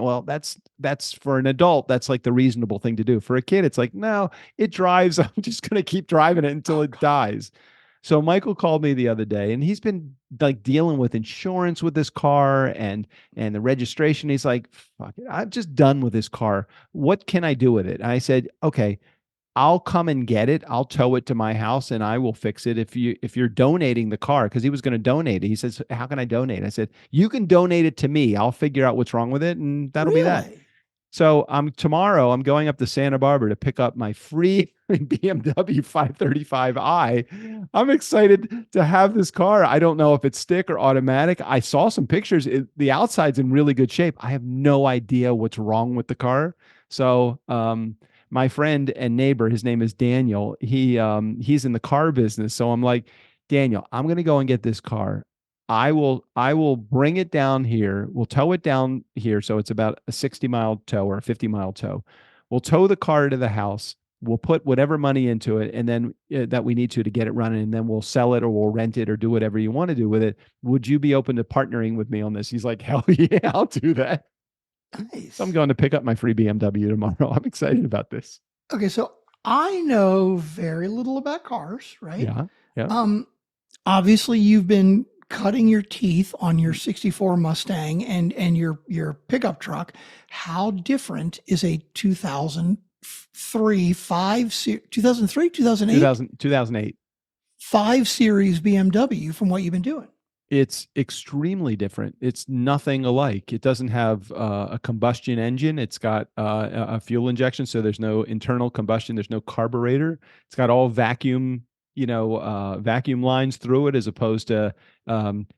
that's for an adult. That's like the reasonable thing to do. For a kid, it's like, no, it drives. I'm just gonna keep driving it until it dies." So Michael called me the other day, and he's been like dealing with insurance with this car and the registration. He's like, "Fuck it, I'm just done with this car. What can I do with it?" And I said, "Okay, I'll come and get it. I'll tow it to my house, and I will fix it if you're donating the car," because he was going to donate it. He says, "How can I donate?" I said, "You can donate it to me. I'll figure out what's wrong with it, and that'll be that." So tomorrow I'm going up to Santa Barbara to pick up my free BMW 535i. I'm excited to have this car. I don't know if it's stick or automatic. I saw some pictures. The outside's in really good shape. I have no idea what's wrong with the car. So my friend and neighbor, his name is Daniel. He's in the car business. So I'm like, "Daniel, I'm going to go and get this car. I will bring it down here. We'll tow it down here. So it's about a 60-mile tow or a 50-mile tow. We'll tow the car to the house. We'll put whatever money into it, and then that we need to get it running, and then we'll sell it or we'll rent it or do whatever you want to do with it. Would you be open to partnering with me on this?" He's like, "Hell yeah, I'll do that." Nice. So I'm going to pick up my free BMW tomorrow. I'm excited about this. Okay, so I know very little about cars, right? Yeah. Yeah. Obviously you've been cutting your teeth on your 64 Mustang and your pickup truck. How different is a 2003, 2008. 5 Series BMW from what you've been doing? It's extremely different. It's nothing alike. It doesn't have a combustion engine. It's got a fuel injection, so there's no internal combustion. There's no carburetor. It's got all vacuum, vacuum lines through it, as opposed to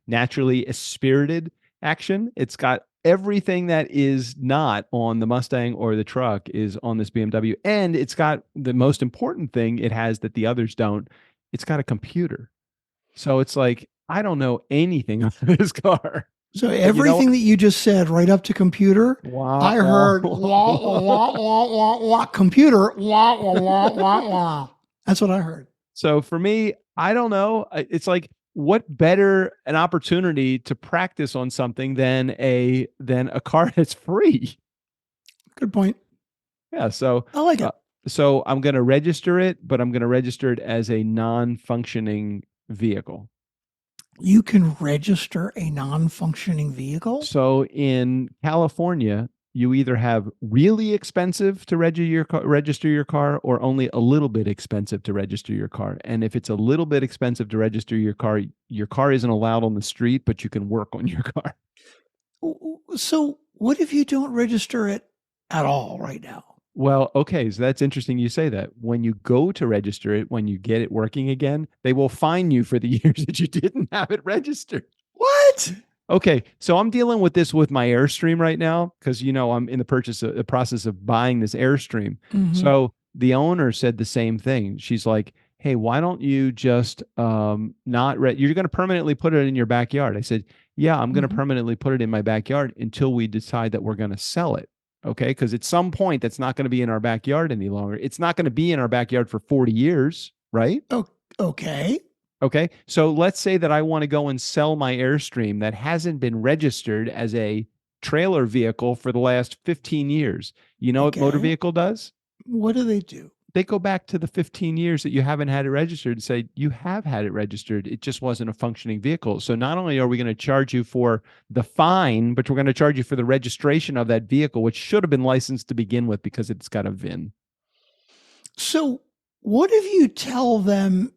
naturally aspirated action. It's got everything that is not on the Mustang or the truck is on this BMW, and it's got the most important thing it has that the others don't. It's got a computer. So it's like, I don't know anything on this car. So everything that you just said, right up to computer, I heard wah, wah, wah, wah, wah, wah, computer, wah, wah, wah, wah, wah. That's what I heard. So for me, I don't know. It's like, what better an opportunity to practice on something than a car that's free? Good point. Yeah. So I like it. So I'm going to register it, but I'm going to register it as a non-functioning vehicle. You can register a non-functioning vehicle? So in California, you either have really expensive to register your car, or only a little bit expensive to register your car. And if it's a little bit expensive to register your car isn't allowed on the street, but you can work on your car. So what if you don't register it at all right now? Well, okay, so that's interesting you say that. When you go to register it, when you get it working again, they will fine you for the years that you didn't have it registered. What? Okay, so I'm dealing with this with my Airstream right now, because I'm in the process of buying this Airstream. Mm-hmm. So the owner said the same thing. She's like, "Hey, why don't you just you're going to permanently put it in your backyard?" I said, "Yeah, I'm going to permanently put it in my backyard until we decide that we're going to sell it." Okay, because at some point that's not going to be in our backyard any longer. It's not going to be in our backyard for 40 years, right? Oh, okay. Okay, so let's say that I want to go and sell my Airstream that hasn't been registered as a trailer vehicle for the last 15 years. You know what motor vehicle does? What do they do? They go back to the 15 years that you haven't had it registered and say, you have had it registered. It just wasn't a functioning vehicle. So not only are we going to charge you for the fine, but we're going to charge you for the registration of that vehicle, which should have been licensed to begin with because it's got a VIN. So what if you tell them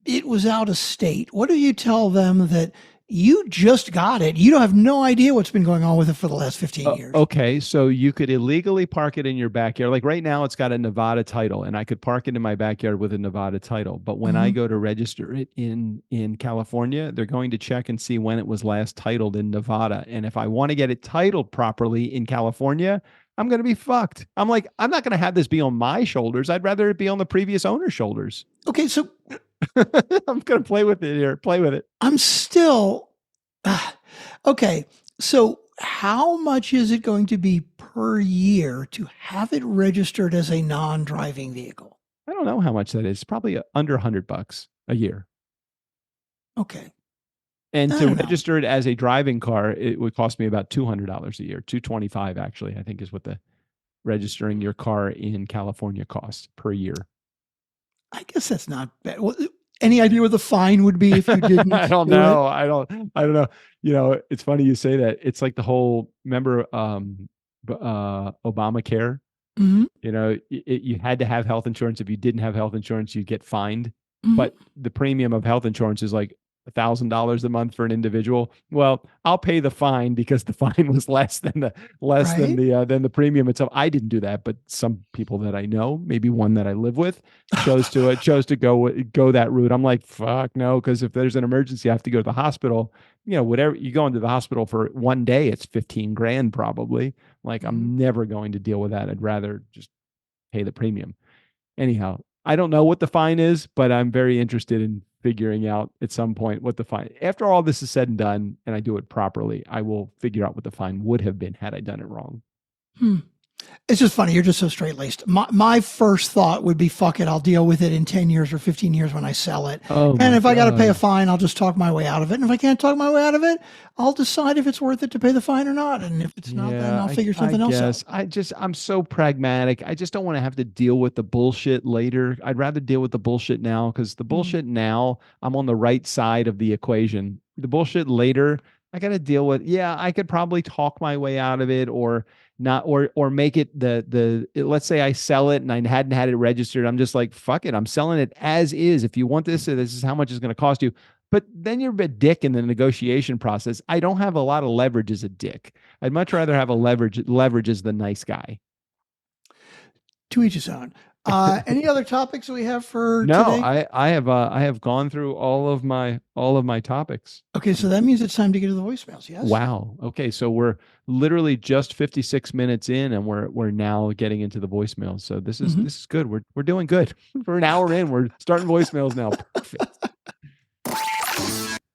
it was out of state? What if you tell them that you just got it? You don't have no idea what's been going on with it for the last 15 years. Okay, so you could illegally park it in your backyard. Like right now, it's got a Nevada title, and I could park it in my backyard with a Nevada title. But when I go to register it in California, they're going to check and see when it was last titled in Nevada. And if I want to get it titled properly in California, I'm going to be fucked. I'm like, I'm not going to have this be on my shoulders. I'd rather it be on the previous owner's shoulders. Okay, so I'm going to play with it here. Play with it. I'm still okay. So how much is it going to be per year to have it registered as a non-driving vehicle? I don't know how much that is. Probably under $100 a year. Okay. And to register it as a driving car, it would cost me about $200 a year. $225 actually, I think, is what the registering your car in California costs per year. I guess that's not bad. Any idea what the fine would be if you didn't? I don't know. I don't know. It's funny you say that. It's like the whole, remember Obamacare? Mm-hmm. You had to have health insurance. If you didn't have health insurance, you'd get fined. But the premium of health insurance is like $1,000 a month for an individual. Well, I'll pay the fine because the fine was less than the premium itself. I didn't do that, but some people that I know, maybe one that I live with, chose to go that route. I'm like, fuck no, because if there's an emergency, I have to go to the hospital. Whatever, you go into the hospital for one day, it's $15,000 probably. Like, I'm never going to deal with that. I'd rather just pay the premium. Anyhow, I don't know what the fine is, but I'm very interested in figuring out at some point what the fine, after all this is said and done, and I do it properly, I will figure out what the fine would have been had I done it wrong. It's just funny. You're just so straight laced. My first thought would be, fuck it. I'll deal with it in 10 years or 15 years when I sell it. Oh, And my if I got to pay a God. fine, I'll just talk my way out of it. And if I can't talk my way out of it, I'll decide if it's worth it to pay the fine or not. And if it's not, then Yeah, I'll figure I something else guess. out. I'm so pragmatic. I just don't want to have to deal with the bullshit later. I'd rather deal with the bullshit now because the Mm. bullshit now, I'm on the right side of the equation. The bullshit later, I got to deal with. Yeah, I could probably talk my way out of it or not, or make it let's say I sell it and I hadn't had it registered. I'm just like, fuck it. I'm selling it as is. If you want this is how much it's going to cost you. But then you're a dick in the negotiation process. I don't have a lot of leverage as a dick. I'd much rather have a leverage as the nice guy. To each his own. Any other topics we have for No, today? I have gone through all of my topics. Okay, so that means it's time to get to the voicemails. Yes. Wow. Okay, so we're literally just 56 minutes in, and we're now getting into the voicemails. So this is Mhm. this is good. We're doing good. We're an hour in. We're starting voicemails now. Perfect.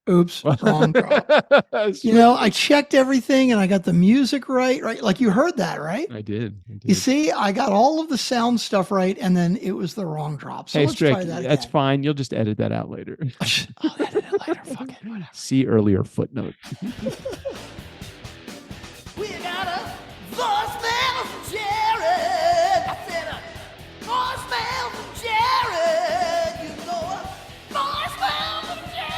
Oops, wrong drop. I checked everything and I got the music right. Like you heard that, right? I did. You see, I got all of the sound stuff right, and then it was the wrong drop. So Hey, let's try Strick, that that's again. fine. You'll just edit that out later. I'll edit it later. Fuck it. Whatever. See earlier footnote. We got a voicemail from Jared. I said a voicemail from Jared. You know a voicemail from Jared.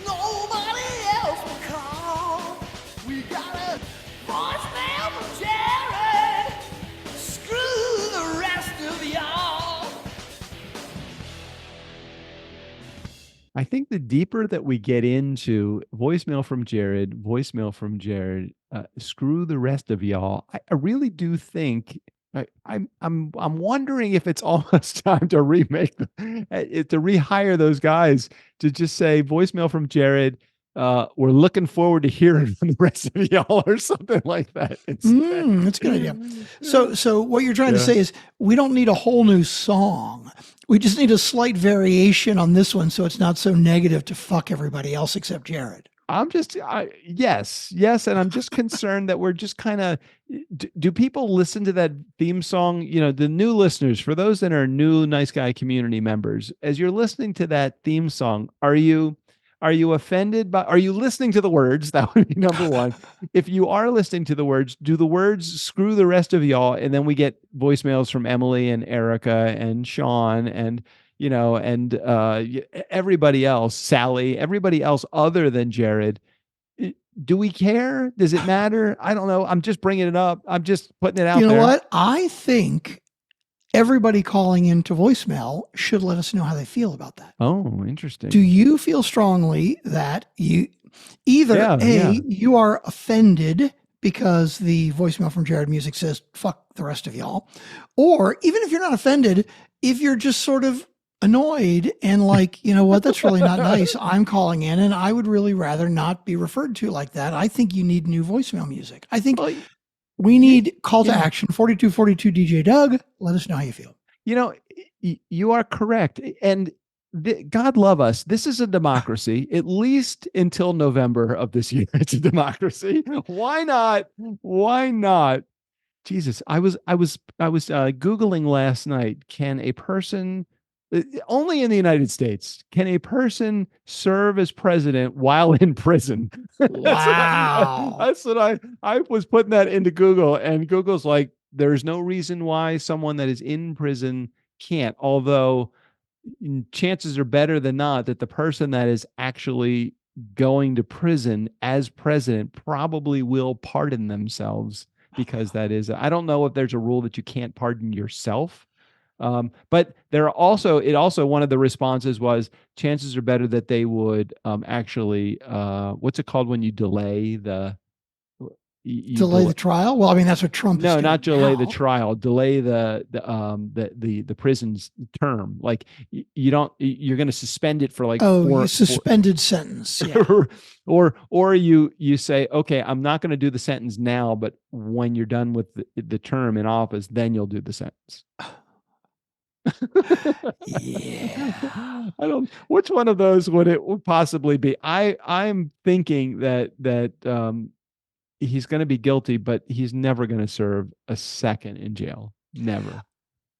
Nobody else will call. We got a voicemail from Jared. Screw the rest of y'all. I think the deeper that we get into voicemail from Jared, screw the rest of y'all. I really do think I'm wondering if it's almost time to remake to rehire those guys to just say voicemail from Jared. We're looking forward to hearing from the rest of y'all or something like that. That's a good idea. So what you're trying to say is we don't need a whole new song. We just need a slight variation on this one so it's not so negative to fuck everybody else except Jared. Yes, and I'm just concerned that we're just kind of. Do people listen to that theme song? The new listeners, for those that are new Nice Guy community members, as you're listening to that theme song, are you offended by? Are you listening to the words? That would be number one. If you are listening to the words, do the words screw the rest of y'all? And then we get voicemails from Emily and Erica and Sean and everybody else, Sally, everybody else other than Jared. Do we care? Does it matter? I don't know. I'm just bringing it up. I'm just putting it out there. You know what? I think everybody calling into voicemail should let us know how they feel about that. Oh, interesting. Do you feel strongly that you either you are offended because the voicemail from Jared Music says fuck the rest of y'all, or even if you're not offended, if you're just sort of annoyed and like, you know what, that's really not nice. I'm calling in and I would really rather not be referred to like that. I think you need new voicemail music. I think we need call to action. 4242 DJ Doug. Let us know how you feel. You are correct. And God love us. This is a democracy, at least until November of this year. It's a democracy. Why not? Jesus, I was Googling last night. Can a person only in the United States can a person serve as president while in prison? Wow. That's what I was putting that into Google, and Google's like, there's no reason why someone that is in prison can't. Although chances are better than not that the person that is actually going to prison as president probably will pardon themselves, because that is, I don't know if there's a rule that you can't pardon yourself. But there are also, one of the responses was chances are better that they would actually, what's it called when you delay the delay the trial? Well, I mean, that's what Trump is doing. No, not delay now. the trial, delay the prison's term. Like you're going to suspend it for like suspended sentence. Yeah. or you say, okay, I'm not going to do the sentence now, but when you're done with the term in office, then you'll do the sentence. Yeah. Which one of those would it possibly be? I'm thinking that he's going to be guilty, but he's never going to serve a second in jail. Never.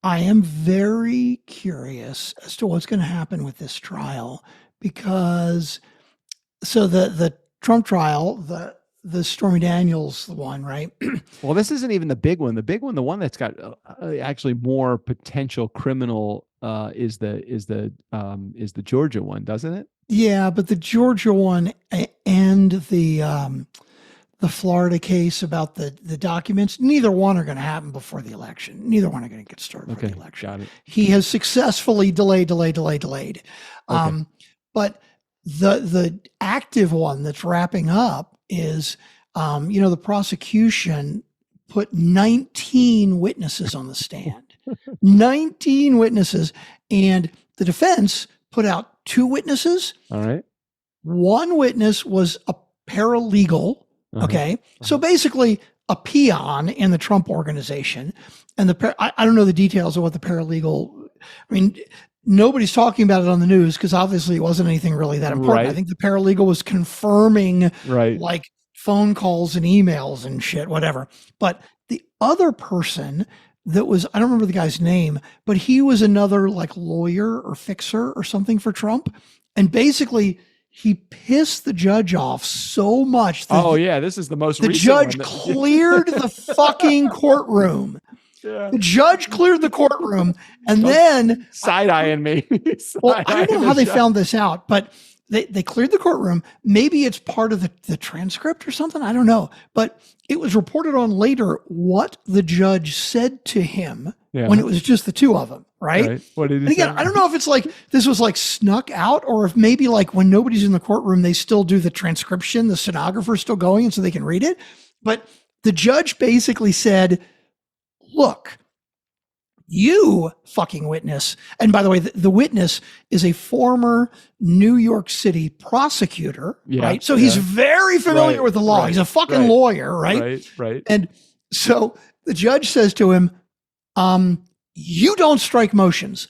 I am very curious as to what's going to happen with this trial, because the Trump trial, the Stormy Daniels one, right? Well, this isn't even the big one. The big one, the one that's got actually more potential criminal, is the Georgia one, doesn't it? Yeah, but the Georgia one and the Florida case about the documents, neither one are going to happen before the election. Neither one are going to get started for the election. Got it. He has successfully delayed. Okay. But the active one that's wrapping up is, the prosecution put 19 witnesses on the stand, 19 witnesses, and the defense put out 2 witnesses. All right. One witness was a paralegal. Okay. So basically a peon in the Trump organization. And I don't know the details of what the paralegal, I mean, nobody's talking about it on the news because obviously it wasn't anything really that important. Right. I think the paralegal was confirming Right. like phone calls and emails and shit, whatever. But the other person that was, I don't remember the guy's name, but he was another like lawyer or fixer or something for Trump. And basically he pissed the judge off so much that this is the most the recent judge one cleared the fucking courtroom. Yeah. The judge cleared the courtroom, and then side-eyeing me. well, I don't know how they found this out, but they cleared the courtroom. Maybe it's part of the transcript or something. I don't know. But it was reported on later what the judge said to him when it was just the two of them, right? What did he And again, say? I don't know if it's like this was like snuck out, or if maybe like when nobody's in the courtroom, they still do the transcription, the stenographer's still going, and so they can read it. But the judge basically said, look, you fucking witness. And by the way, the witness is a former New York City prosecutor, right? So he's very familiar with the law. He's a fucking lawyer, right? Right. And so the judge says to him, you don't strike motions.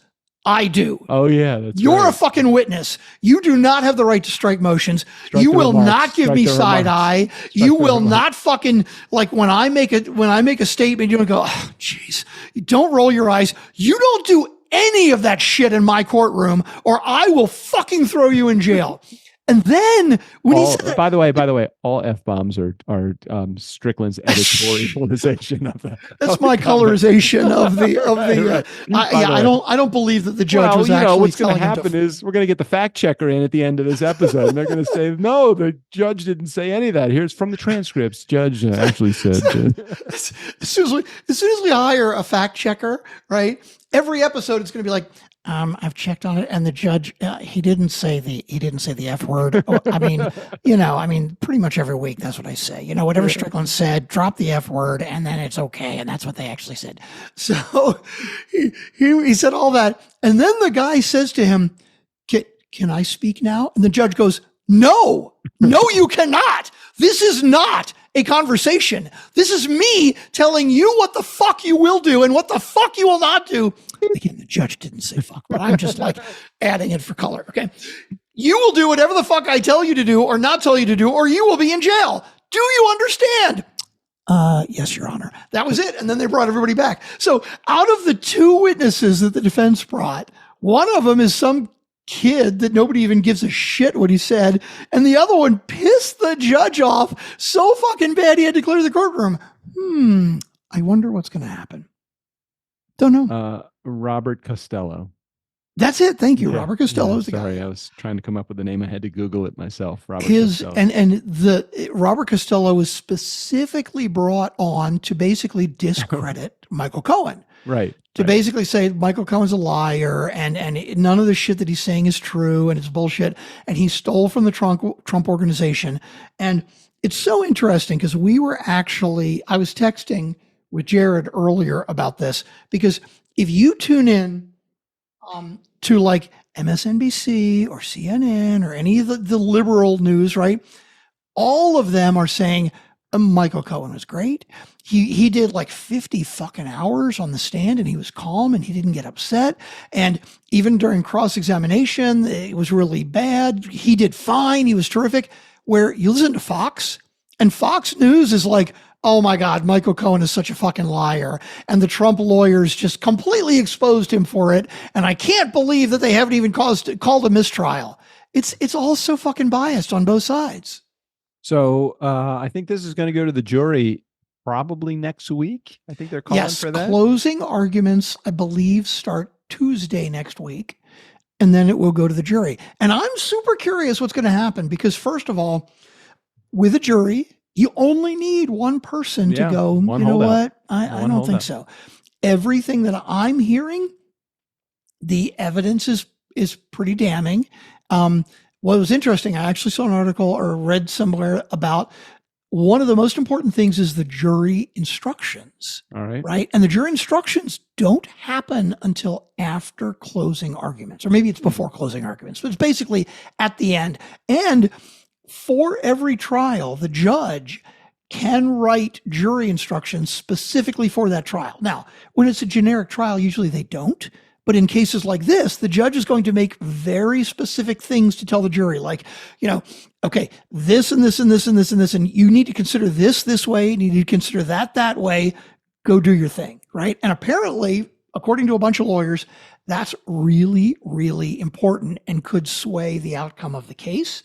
I do. Oh yeah, that's You're a fucking witness. You do not have the right to strike motions. You will not give me side eye. You will not fucking, like when I make a statement, you don't go, oh, geez, don't roll your eyes. You don't do any of that shit in my courtroom or I will fucking throw you in jail. And then when he said that, by the way, all F-bombs are Strickland's editorialization of that. that's my colorization of the I don't believe that the judge was actually what's going to telling him happen is we're going to get the fact checker in at the end of this episode and they're going to say, no, the judge didn't say any of that. Here's from the transcripts. Judge actually said. As soon as we hire a fact checker, right? Every episode it's going to be like, I've checked on it, and the judge he didn't say the F word. I mean, pretty much every week that's what I say. Whatever Strickland said, drop the F word, and then it's okay, and that's what they actually said. So he said all that, and then the guy says to him, "Can I speak now?" And the judge goes, "No, you cannot. This is not a conversation. This is me telling you what the fuck you will do and what the fuck you will not do." Again, the judge didn't say fuck, but I'm just like adding it for color. Okay. You will do whatever the fuck I tell you to do or not tell you to do, or you will be in jail. Do you understand? Yes, Your Honor. That was it. And then they brought everybody back. So out of the 2 witnesses that the defense brought, one of them is some kid that nobody even gives a shit what he said. And the other one pissed the judge off so fucking bad he had to clear the courtroom. I wonder what's going to happen. Don't know. Robert Costello. That's it. Thank you. Robert Costello is the guy. Sorry, I was trying to come up with the name. I had to Google it myself. Robert Costello. Costello. Robert Costello was specifically brought on to basically discredit Michael Cohen. Right. To basically say Michael Cohen's a liar and none of the shit that he's saying is true and it's bullshit. And he stole from the Trump organization. And it's so interesting because I was texting with Jared earlier about this, because if you tune in to like MSNBC or CNN or any of the liberal news, right? All of them are saying Michael Cohen was great. He did like 50 fucking hours on the stand and he was calm and he didn't get upset. And even during cross-examination, it was really bad. He did fine. He was terrific. Where you listen to Fox And Fox News is like, oh my God, Michael Cohen is such a fucking liar. And the Trump lawyers just completely exposed him for it. And I can't believe that they haven't even called a mistrial. It's all so fucking biased on both sides. So I think this is going to go to the jury probably next week. I think they're calling for that. Closing arguments, I believe, start Tuesday next week. And then it will go to the jury. And I'm super curious what's going to happen because, first of all, with a jury, you only need one person to go, you know what? I don't think so. Everything that I'm hearing, the evidence is pretty damning. What was interesting, I actually saw an article or read somewhere about one of the most important things is the jury instructions. All right. Right. And the jury instructions don't happen until after closing arguments, or maybe it's before closing arguments, but it's basically at the end. And for every trial, the judge can write jury instructions specifically for that trial. Now, when it's a generic trial, usually they don't. But in cases like this, the judge is going to make very specific things to tell the jury, like, okay, this and this and this and this and this, and you need to consider this way, and you need to consider that way. Go do your thing, right? And apparently, according to a bunch of lawyers, that's really, really important and could sway the outcome of the case.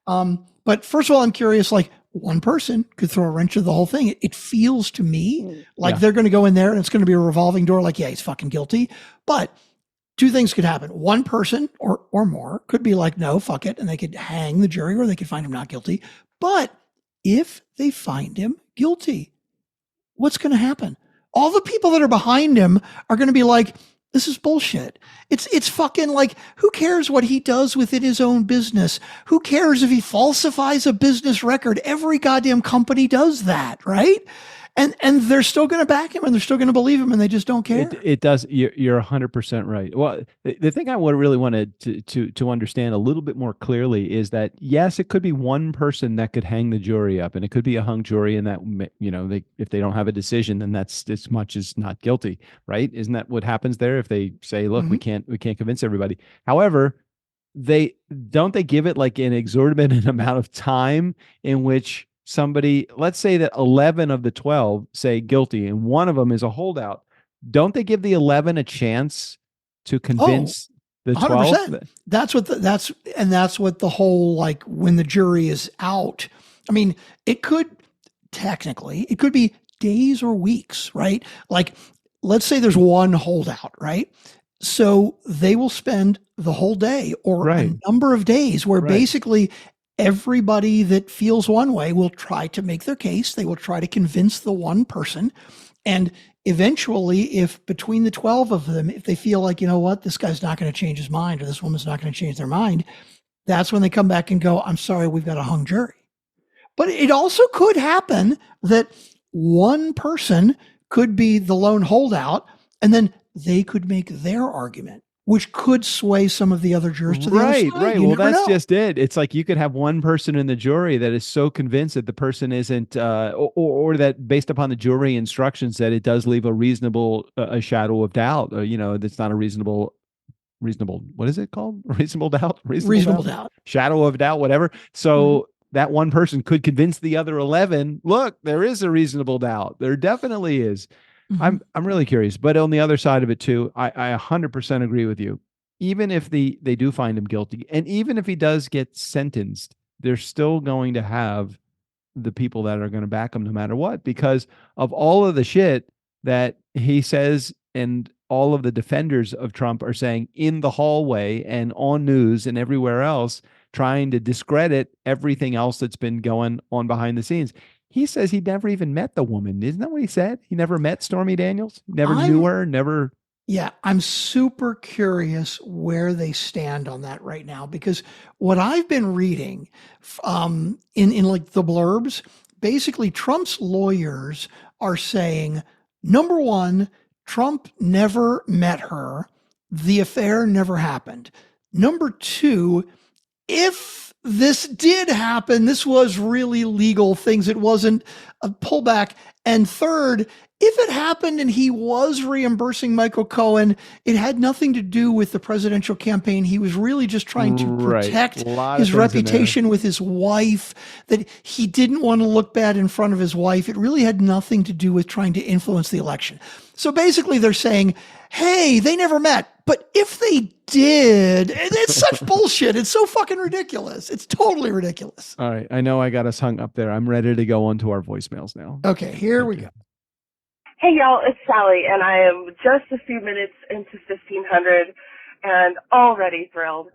But first of all, I'm curious, like, one person could throw a wrench of the whole thing. It feels to me like they're going to go in there and it's going to be a revolving door. Like, yeah, he's fucking guilty. But two things could happen. One person or more could be like, no, fuck it. And they could hang the jury or they could find him not guilty. But if they find him guilty, what's going to happen? All the people that are behind him are going to be like, this is bullshit. It's fucking like, who cares what he does within his own business? Who cares if he falsifies a business record? Every goddamn company does that, right? And they're still going to back him and they're still going to believe him and they just don't care. It does. You're 100% right. Well, the thing I would really wanted to understand a little bit more clearly is that, yes, it could be one person that could hang the jury up, and it could be a hung jury, and that, if they don't have a decision, then that's as much as not guilty, right? Isn't that what happens there? If they say, look, we can't convince everybody. However, they give it like an exorbitant amount of time in which somebody, let's say that 11 of the 12 say guilty and one of them is a holdout. Don't they give the 11 a chance to convince the 12? 100%. That's what the whole, like, when the jury is out. I mean, it could be days or weeks, right? Like, let's say there's one holdout, right? So they will spend the whole day or a number of days where basically everybody that feels one way will try to make their case. They will try to convince the one person. And eventually, if between the 12 of them, if they feel like, you know what, this guy's not going to change his mind or this woman's not going to change their mind, that's when they come back and go, I'm sorry, we've got a hung jury. But it also could happen that one person could be the lone holdout and then they could make their argument, which could sway some of the other jurors to the other side. Right. Well, that's just it. It's like you could have one person in the jury that is so convinced that the person isn't, or that based upon the jury instructions that it does leave a reasonable, a shadow of doubt. That's not a reasonable. What is it called? Reasonable doubt. Reasonable doubt. Shadow of doubt. Whatever. So that one person could convince the other 11. Look, there is a reasonable doubt. There definitely is. I'm really curious, but on the other side of it too, I 100% agree with you. Even if they do find him guilty, and even if he does get sentenced, they're still going to have the people that are going to back him no matter what, because of all of the shit that he says, and all of the defenders of Trump are saying in the hallway and on news and everywhere else, trying to discredit everything else that's been going on behind the scenes. He says he never even met the woman. Isn't that what he said? He never met Stormy Daniels? Never knew her? Never. Yeah, I'm super curious where they stand on that right now, because what I've been reading in like the blurbs, basically Trump's lawyers are saying, number one, Trump never met her. The affair never happened. Number two, if this did happen, this was really legal things. It wasn't a pullback. And third, if it happened and he was reimbursing Michael Cohen, it had nothing to do with the presidential campaign. He was really just trying to protect his reputation with his wife, that he didn't want to look bad in front of his wife. It really had nothing to do with trying to influence the election. So basically they're saying, hey, they never met. But if they did, it's such bullshit. It's so fucking ridiculous. It's totally ridiculous. All right. I know I got us hung up there. I'm ready to go on to our voicemails now. Okay, here we go. Hey, y'all, it's Sally, and I am just a few minutes into 1500 and already thrilled.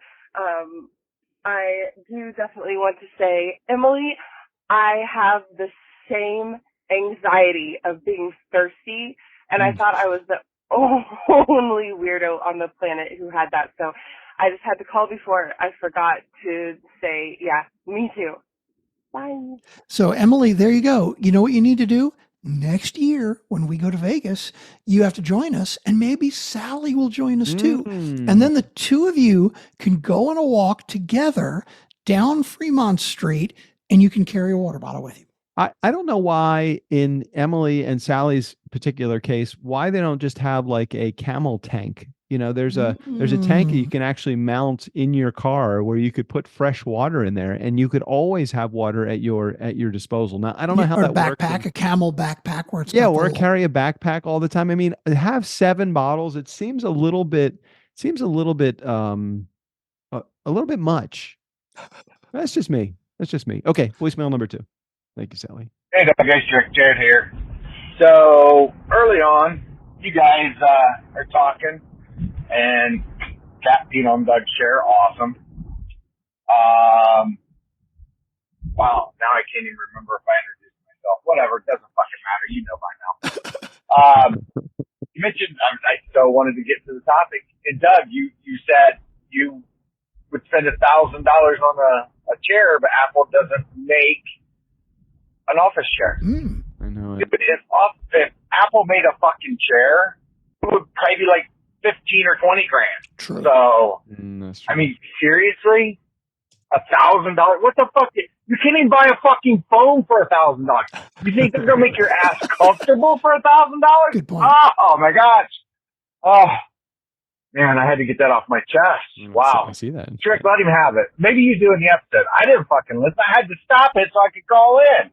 I do definitely want to say, Emily, I have the same anxiety of being thirsty, and I thought I was the only weirdo on the planet who had that. So I just had to call before I forgot to say, yeah, me too. Bye. So Emily, there you go. You know what you need to do? Next year, when we go to Vegas, you have to join us, and maybe Sally will join us too. And then the two of you can go on a walk together down Fremont Street, and you can carry a water bottle with you. I don't know why in Emily and Sally's particular case, why they don't just have like a camel tank. You know, there's a tank that you can actually mount in your car where you could put fresh water in there, and you could always have water at your disposal. Now, I don't know how that works. A camel backpack where it's or carry a backpack all the time. I mean, have 7 bottles. It seems a little bit much. That's just me. Okay, voicemail number 2. Thank you, Sally. Hey, Doug, Jared here. So early on, you guys are talking, and Cat Pete on Doug's share, awesome. Wow, now I can't even remember if I introduced myself. Whatever, it doesn't fucking matter. You know by now. You mentioned, I still wanted to get to the topic. And Doug, you said you would spend $1,000 on a chair, but Apple doesn't make an office chair. I know it. If Apple made a fucking chair, it would probably be like 15 or 20 grand. True. So, that's true. I mean, seriously? $1,000? What the fuck? You can't even buy a fucking phone for $1,000. You think they're gonna make your ass comfortable for $1,000? Good point. Oh my gosh. Oh man, I had to get that off my chest. Wow. I see that. Trick, let him have it. Maybe you do in the episode. I didn't fucking listen. I had to stop it so I could call in.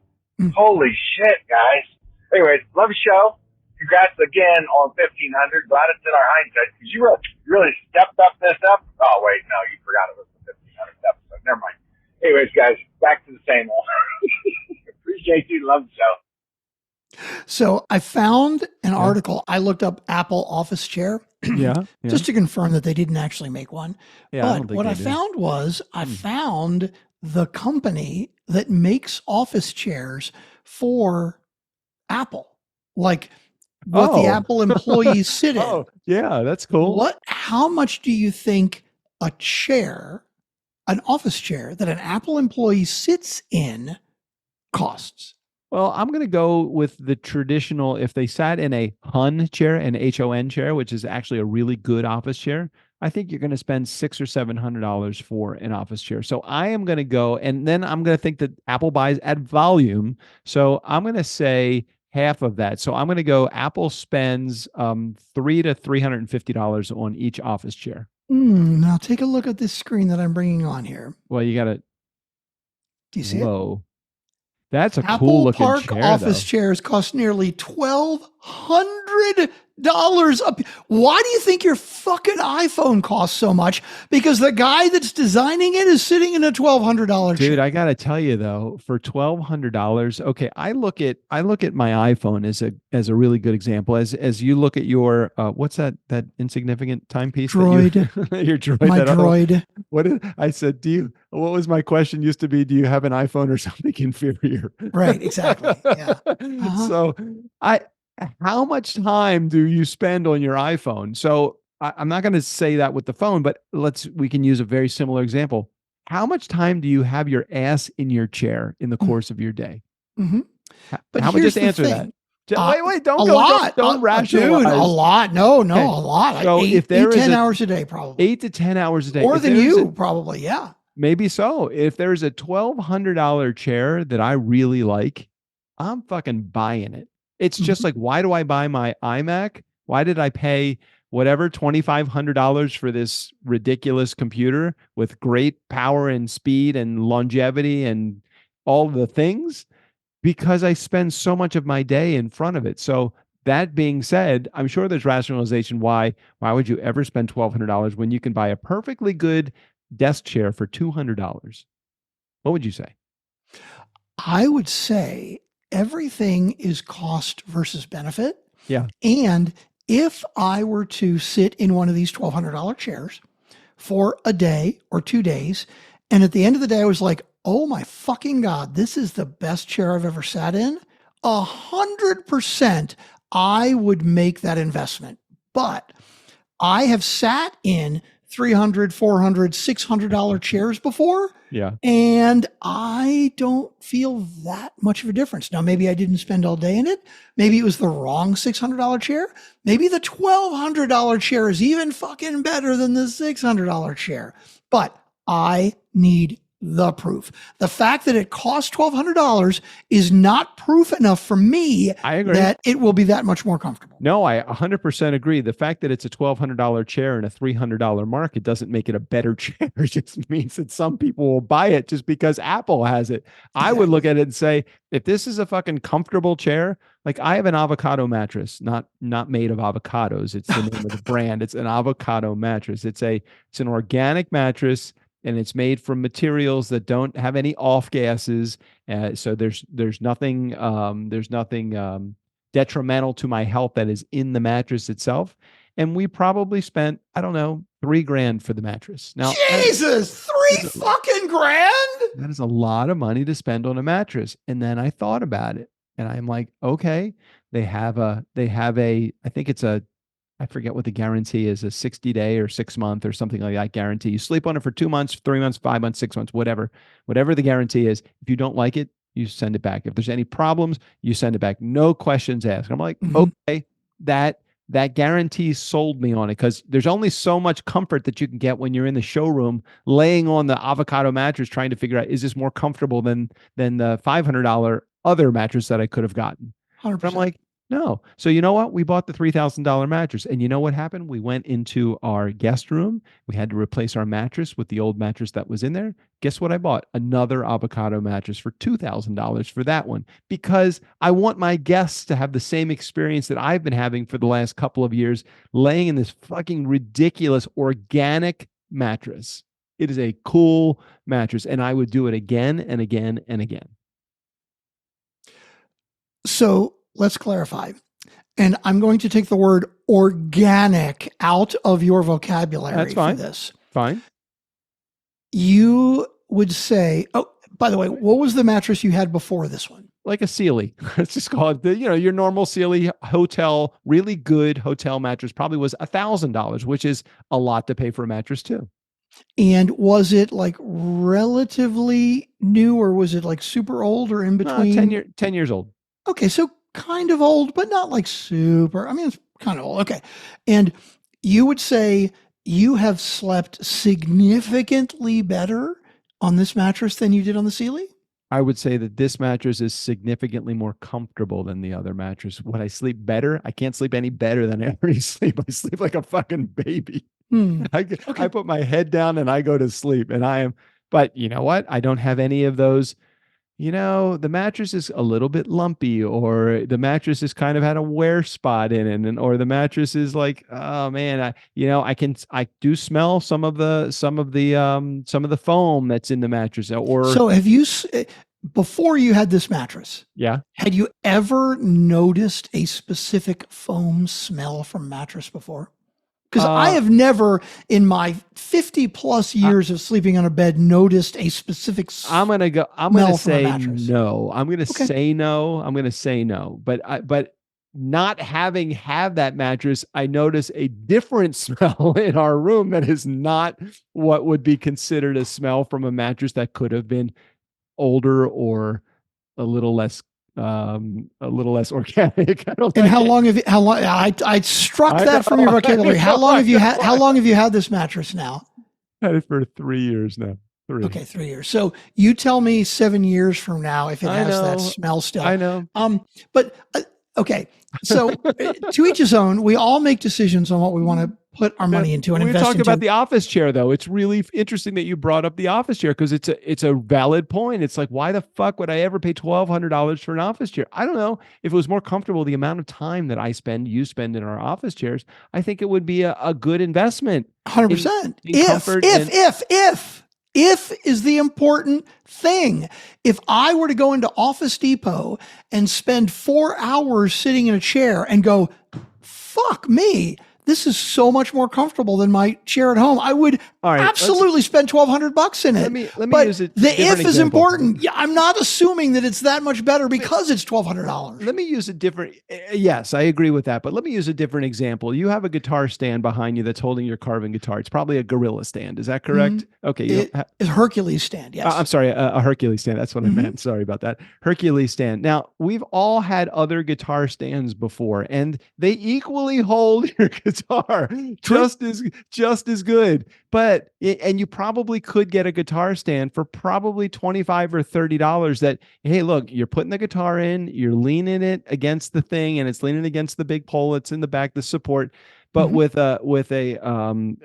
Holy shit, guys. Anyways, love the show. Congrats again on 1500. Glad it's in our hindsight because you really stepped up this up. Oh wait, no, you forgot it was the 1500th episode. Never mind. Anyways, guys, back to the same old. Appreciate you. Love the show. So I found an article. I looked up Apple Office Chair. Just to confirm that they didn't actually make one. But what I found was I found the company that makes office chairs for Apple, like what the Apple employees sit in. Oh, yeah, that's cool. How much do you think a chair, an office chair that an Apple employee sits in costs? Well, I'm going to go with the traditional, if they sat in a HUN chair, an HON chair, which is actually a really good office chair, I think you're going to spend $600 or $700 for an office chair. So I am going to go, and then I'm going to think that Apple buys at volume. So I'm going to say half of that. So I'm going to go, Apple spends $300 to $350 on each office chair. Now take a look at this screen that I'm bringing on here. Well, you got to. Do you see it? That's a Apple cool looking Park chair. Office chairs cost nearly $1,200 up. Why do you think your fucking iPhone costs so much? Because the guy that's designing it is sitting in a $1,200 chair. Dude, I gotta tell you though, for $1,200, okay, I look at my iPhone as a really good example. As you look at your what's that insignificant timepiece? Droid. Your droid. My droid. I said, what was my question used to be? Do you have an iPhone or something inferior? Right, exactly. Yeah. So how much time do you spend on your iPhone? So I'm not going to say that with the phone, but we can use a very similar example. How much time do you have your ass in your chair in the course of your day? Mm-hmm. But how about just answer that? Wait, don't a go. Lot. Don't rationalize. Dude, a lot. No, okay. A lot. So if there is 10 hours a day, probably 8 to 10 hours a day, more than you, probably. Yeah. Maybe so. If there's a $1,200 chair that I really like, I'm fucking buying it. It's just like, why do I buy my iMac? Why did I pay whatever $2,500 for this ridiculous computer with great power and speed and longevity and all the things? Because I spend so much of my day in front of it. So that being said, I'm sure there's rationalization why would you ever spend $1,200 when you can buy a perfectly good desk chair for $200? What would you say? I would say everything is cost versus benefit. Yeah. And if I were to sit in one of these $1,200 chairs for a day or 2 days, and at the end of the day, I was like, oh my fucking God, this is the best chair I've ever sat in, 100% I would make that investment. But I have sat in $300, $400, $600 chairs before. Yeah. And I don't feel that much of a difference. Now, maybe I didn't spend all day in it. Maybe it was the wrong $600 chair. Maybe the $1,200 chair is even fucking better than the $600 chair. But I need the proof. The fact that it costs $1,200 is not proof enough for me I agree that it will be that much more comfortable. No, I 100% agree. The fact that it's a $1,200 chair in a $300 market doesn't make it a better chair. It just means that some people will buy it just because Apple has it. I would look at it and say, if this is a fucking comfortable chair, like I have an avocado mattress, not made of avocados. It's the name of the brand. It's an avocado mattress. It's an organic mattress, and it's made from materials that don't have any off gases. So there's nothing detrimental to my health that is in the mattress itself. And we probably spent, I don't know, $3,000 for the mattress. Now, Jesus, fucking grand. That is a lot of money to spend on a mattress. And then I thought about it, and I'm like, okay, they have a, I think it's I forget what the guarantee is, a 60-day or 6-month or something like that guarantee. You sleep on it for 2 months, 3 months, 5 months, 6 months, whatever the guarantee is. If you don't like it, you send it back. If there's any problems, you send it back. No questions asked. I'm like, okay, that guarantee sold me on it, because there's only so much comfort that you can get when you're in the showroom laying on the avocado mattress trying to figure out, is this more comfortable than the $500 other mattress that I could have gotten? 100%. But I'm like, no. So you know what? We bought the $3,000 mattress, and you know what happened? We went into our guest room. We had to replace our mattress with the old mattress that was in there. Guess what I bought? Another avocado mattress for $2,000 for that one, because I want my guests to have the same experience that I've been having for the last couple of years, laying in this fucking ridiculous organic mattress. It is a cool mattress, and I would do it again and again and again. So let's clarify. And I'm going to take the word organic out of your vocabulary. That's fine. For this. Fine. You would say, oh, by the way, what was the mattress you had before this one? Like a Sealy. Let's just call it your normal Sealy hotel, really good hotel mattress. Probably was $1,000, which is a lot to pay for a mattress too. And was it like relatively new, or was it like super old, or in between? 10 years old. Okay, so kind of old, but not like super. I mean, it's kind of old. Okay. And you would say you have slept significantly better on this mattress than you did on the Sealy? I would say that this mattress is significantly more comfortable than the other mattress. Would I sleep better? I can't sleep any better than I already sleep. I sleep like a fucking baby. I put my head down and I go to sleep, but you know what? I don't have any of those. The mattress is a little bit lumpy, or the mattress has kind of had a wear spot in it, or the mattress is like, oh man, I do smell some of the foam that's in the mattress. So have you, before you had this mattress, had you ever noticed a specific foam smell from mattress before? Because I have never, in my 50 plus years of sleeping on a bed, noticed a specific I'm going to say no. I'm going to say no. I'm going to say no. But not having had that mattress, I notice a different smell in our room that is not what would be considered a smell from a mattress that could have been older or a little less organic. How long I struck that from your vocabulary. How long have you had this mattress now? Had it for 3 years now. 3. Okay, 3 years. So you tell me 7 years from now if it has that smell still. I know. But Okay. So to each his own, we all make decisions on what we want to put our money into and we invest talking into. about the office chair, though. It's really interesting that you brought up the office chair because it's a valid point. It's like, why the fuck would I ever pay $1,200 for an office chair? I don't know. If it was more comfortable, the amount of time that you spend in our office chairs, I think it would be a good investment. 100%. If is the important thing. If I were to go into Office Depot and spend 4 hours sitting in a chair and go, fuck me, this is so much more comfortable than my chair at home, I would absolutely spend $1,200 in it. Let me but use it. The if is important. Yeah, I'm not assuming that it's that much better because it's $1,200. Let me use a different. Yes, I agree with that. But let me use a different example. You have a guitar stand behind you that's holding your carving guitar. It's probably a Gorilla stand. Is that correct? Mm-hmm. Okay. It's a Hercules stand. Yes. I'm sorry, a Hercules stand. That's what I meant. Sorry about that. Hercules stand. Now, we've all had other guitar stands before, and they equally hold your guitar just as good. But and you probably could get a guitar stand for probably $25 or $30 that, hey, look, you're putting the guitar in, you're leaning it against the thing, and it's leaning against the big pole that's in the back, the support. But with a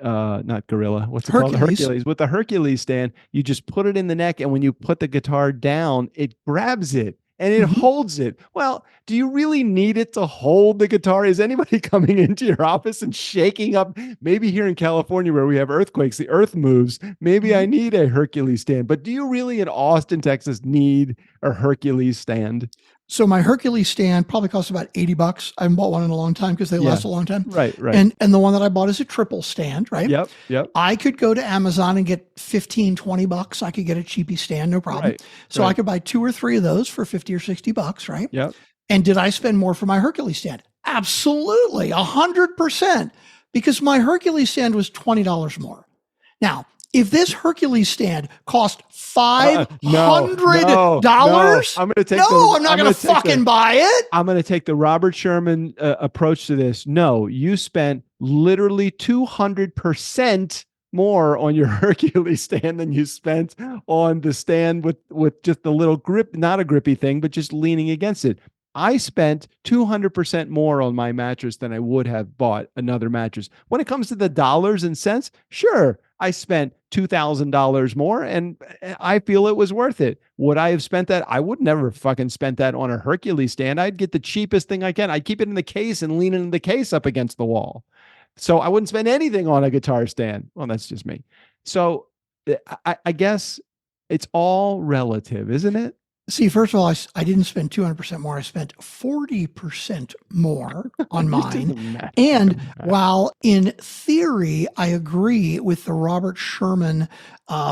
not Gorilla, what's it called? Hercules. With the Hercules stand, you just put it in the neck, and when you put the guitar down, it grabs it and it holds it. Well, do you really need it to hold the guitar? Is anybody coming into your office and shaking up? Maybe here in California where we have earthquakes, the earth moves. Maybe I need a Hercules stand. But do you really in Austin, Texas need a Hercules stand? So my Hercules stand probably costs about $80. I haven't bought one in a long time because they last a long time. Right. And the one that I bought is a triple stand, right? Yep. I could go to Amazon and get $15-$20. I could get a cheapy stand, no problem. So I could buy 2 or 3 of those for $50 or $60, right? Yep. And did I spend more for my Hercules stand? Absolutely, 100%. Because my Hercules stand was $20 more. Now, if this Hercules stand cost $500, I'm going to take. I'm not going to fucking buy it. I'm going to take the Robert Sherman approach to this. No, you spent literally 200% more on your Hercules stand than you spent on the stand with just the little grip, not a grippy thing, but just leaning against it. I spent 200% more on my mattress than I would have bought another mattress. When it comes to the dollars and cents, sure, I spent $2,000 more and I feel it was worth it. Would I have spent that? I would never fucking spent that on a Hercules stand. I'd get the cheapest thing I can. I'd keep it in the case and lean in the case up against the wall. So I wouldn't spend anything on a guitar stand. Well, that's just me. So I guess it's all relative, isn't it? See, first of all, I didn't spend 200% more. I spent 40% more on mine. And while in theory, I agree with the Robert Sherman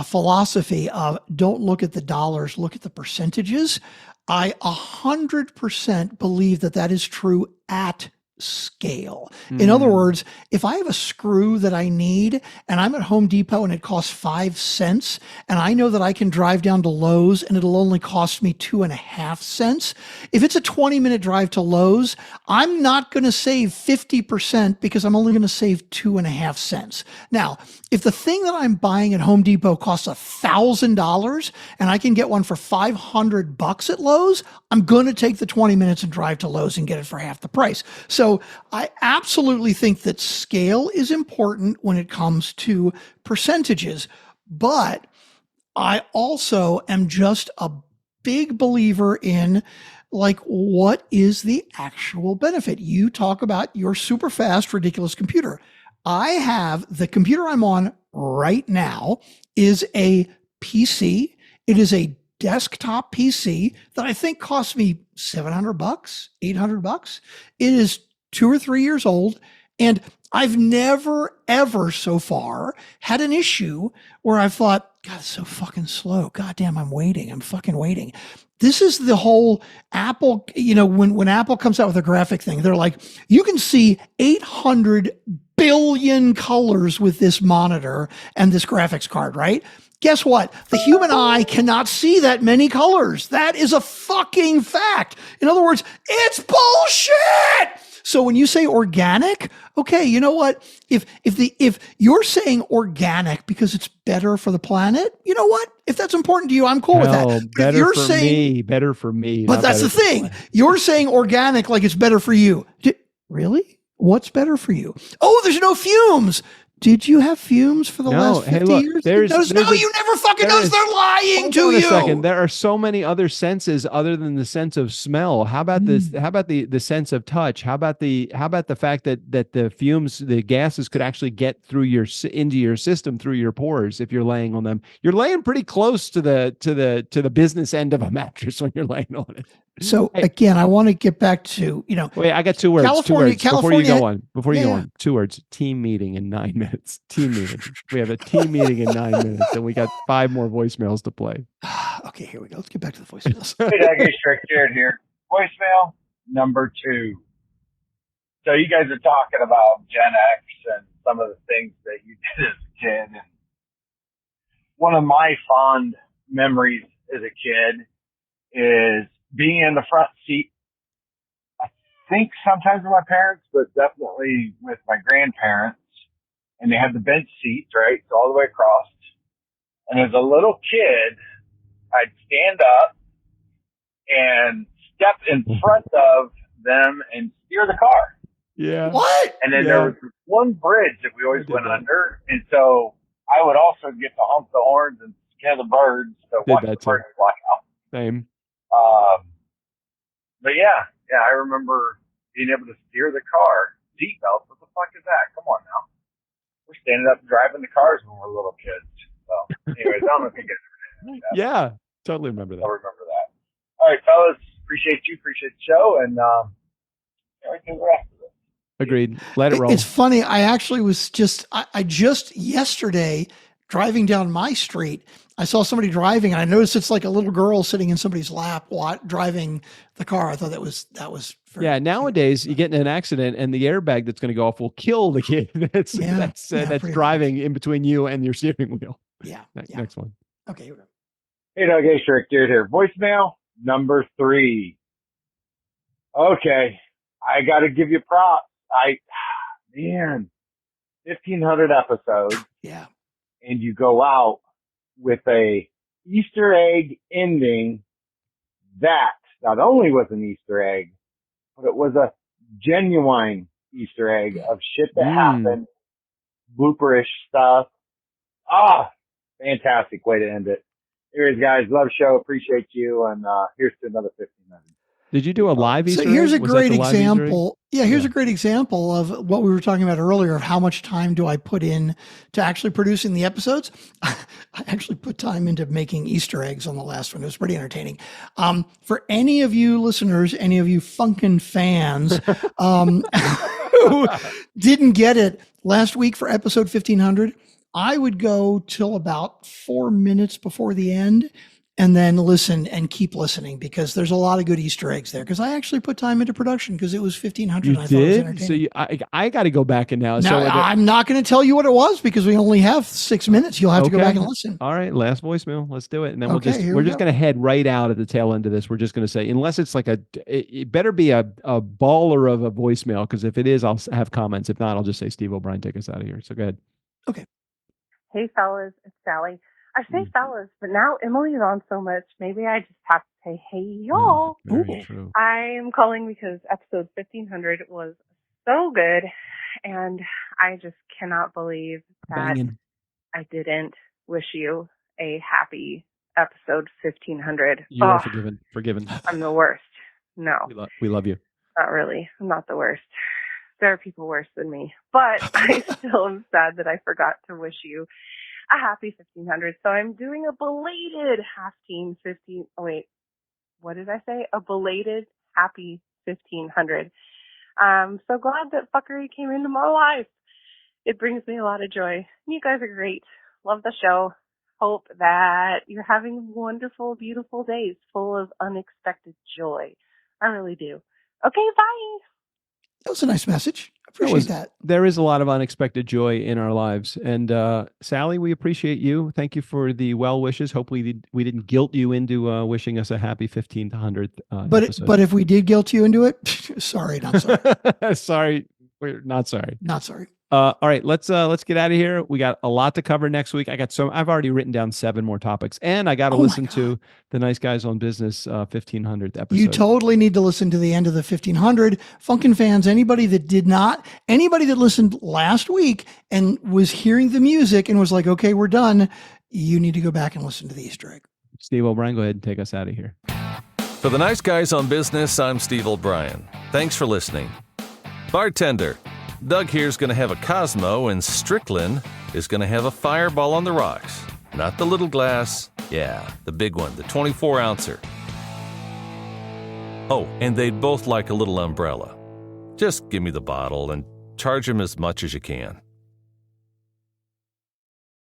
philosophy of don't look at the dollars, look at the percentages, I 100% believe that is true at scale. In other words, if I have a screw that I need and I'm at Home Depot and it costs 5 cents and I know that I can drive down to Lowe's and it'll only cost me 2.5 cents. If it's a 20-minute drive to Lowe's, I'm not going to save 50% because I'm only going to save 2.5 cents. Now, if the thing that I'm buying at Home Depot costs $1,000 and I can get one for $500 at Lowe's, I'm going to take the 20 minutes and drive to Lowe's and get it for half the price. So I absolutely think that scale is important when it comes to percentages, but I also am just a big believer in like, what is the actual benefit? You talk about your super fast, ridiculous computer. I have the computer I'm on right now is a PC. It is a desktop PC that I think cost me $700, $800. It is 2 or 3 years old. And I've never, ever so far had an issue where I've thought, God, it's so fucking slow. God damn, I'm fucking waiting. This is the whole Apple, when Apple comes out with a graphic thing, they're like, you can see 800 billion colors with this monitor and this graphics card, right? Guess what? The human eye cannot see that many colors. That is a fucking fact. In other words, it's bullshit. So when you say organic, okay, you know what? If you're saying organic because it's better for the planet, you know what? If that's important to you, I'm cool with that. Hell, But if better you're for saying, me. Better for me. but not that's better the for thing. planet. You're saying organic like it's better for you. Really? What's better for you? Oh, there's no fumes. Did you have fumes for the last 50 Hey, look, years? there's No, you never fucking noticed. They're lying hold to on you. a second. There are so many other senses other than the sense of smell. How about this? How about the sense of touch? How about the fact that the fumes, the gases could actually get through into your system through your pores if you're laying on them. You're laying pretty close to the business end of a mattress when you're laying on it. So Hey, again, I want to get back to, wait, I got two words. California- Before you go on. Yeah. 2 words. Team meeting in 9 minutes. Team meeting. We have a team meeting in 9 minutes, and we got 5 more voicemails to play. Okay, here we go. Let's get back to the voicemails. Hey, Doug, it's Rick Jared here. Voicemail number 2. So you guys are talking about Gen X and some of the things that you did as a kid. And one of my fond memories as a kid is being in the front seat. I think sometimes with my parents, but definitely with my grandparents. And they had the bench seats, right? So all the way across. And as a little kid, I'd stand up and step in front of them and steer the car. Yeah. What? And then there was this one bridge that we always went under. And so I would also get to honk the horns and scare the birds to watch the birds fly out. Same. But yeah, I remember being able to steer the car. Seatbelts, what the fuck is that? Come on now. We're standing up driving the cars when we're little kids. So anyways, I don't know if you guys remember that. Yeah, totally remember that. I'll remember that. All right, fellas, appreciate you, appreciate the show, and we can do the rest of it. Agreed. Let it roll. It's funny. I actually was I just yesterday driving down my street, I saw somebody driving, and I noticed it's like a little girl sitting in somebody's lap driving the car. I thought that was very nowadays you get in an accident and the airbag that's going to go off will kill the kid that's driving in between you and your steering wheel. Yeah. Next one. Okay. Here we go. Hey, Doug, hey, Rick Jared here. Voicemail number 3. Okay, I got to give you props. 1,500 episodes. Yeah. And you go out with a Easter egg ending that not only was an Easter egg, but it was a genuine Easter egg of shit that happened, blooperish stuff. Fantastic way to end it. Anyways, guys, love the show. Appreciate you. And here's to another 1,500. Did you do a live Easter egg? So here's a Was great that the live Easter egg? example. Yeah, here's a great example of what we were talking about earlier of how much time do I put in to actually producing the episodes. I actually put time into making Easter eggs on the last one. It was pretty entertaining. For any of you listeners, any of you Funkin' fans who didn't get it last week for episode 1,500, I would go till about 4 minutes before the end and then listen and keep listening because there's a lot of good Easter eggs there. Because I actually put time into production because it was 1,500. You and I thought it was did? entertaining. So I got to go back and now. Now, I'm not going to tell you what it was because we only have 6 minutes. You'll have to go back and listen. All right, last voicemail. Let's do it, and then Okay, we're just going to head right out at the tail end of this. We're just going to say, unless it's like it better be a baller of a voicemail, because if it is, I'll have comments. If not, I'll just say, Steve O'Brien, take us out of here. So go ahead. Okay. Hey, fellas, it's Sally. I say fellas, but now Emily's on so much, maybe I just have to say, hey, y'all. Very true. I'm calling because episode 1,500 was so good, and I just cannot believe that I didn't wish you a happy episode 1,500. You are forgiven. I'm the worst. No. We love you. Not really. I'm not the worst. There are people worse than me, but I still am sad that I forgot to wish you a happy 1,500. So I'm doing a belated what did I say? A belated happy 1,500. I'm so glad that fuckery came into my life. It brings me a lot of joy. You guys are great. Love the show. Hope that you're having wonderful, beautiful days full of unexpected joy. I really do. Okay, bye. That was a nice message. Appreciate that. There is a lot of unexpected joy in our lives. And Sally, we appreciate you. Thank you for the well wishes. Hopefully we didn't guilt you into wishing us a happy 1500th episode. But if we did guilt you into it, sorry, not sorry. Sorry. We're not sorry. Not sorry. All right, let's get out of here. We got a lot to cover next week. I've already written down 7 more topics, and I got to listen to the Nice Guys on Business 1500th episode. You totally need to listen to the end of the 1500. Funkin' fans, anybody that listened last week and was hearing the music and was like, okay, we're done, you need to go back and listen to the Easter egg. Steve O'Brien, go ahead and take us out of here. For the Nice Guys on Business, I'm Steve O'Brien. Thanks for listening. Bartender, Doug here's going to have a Cosmo, and Strickland is going to have a Fireball on the rocks. Not the little glass. Yeah, the big one, the 24-ouncer. Oh, and they'd both like a little umbrella. Just give me the bottle and charge them as much as you can.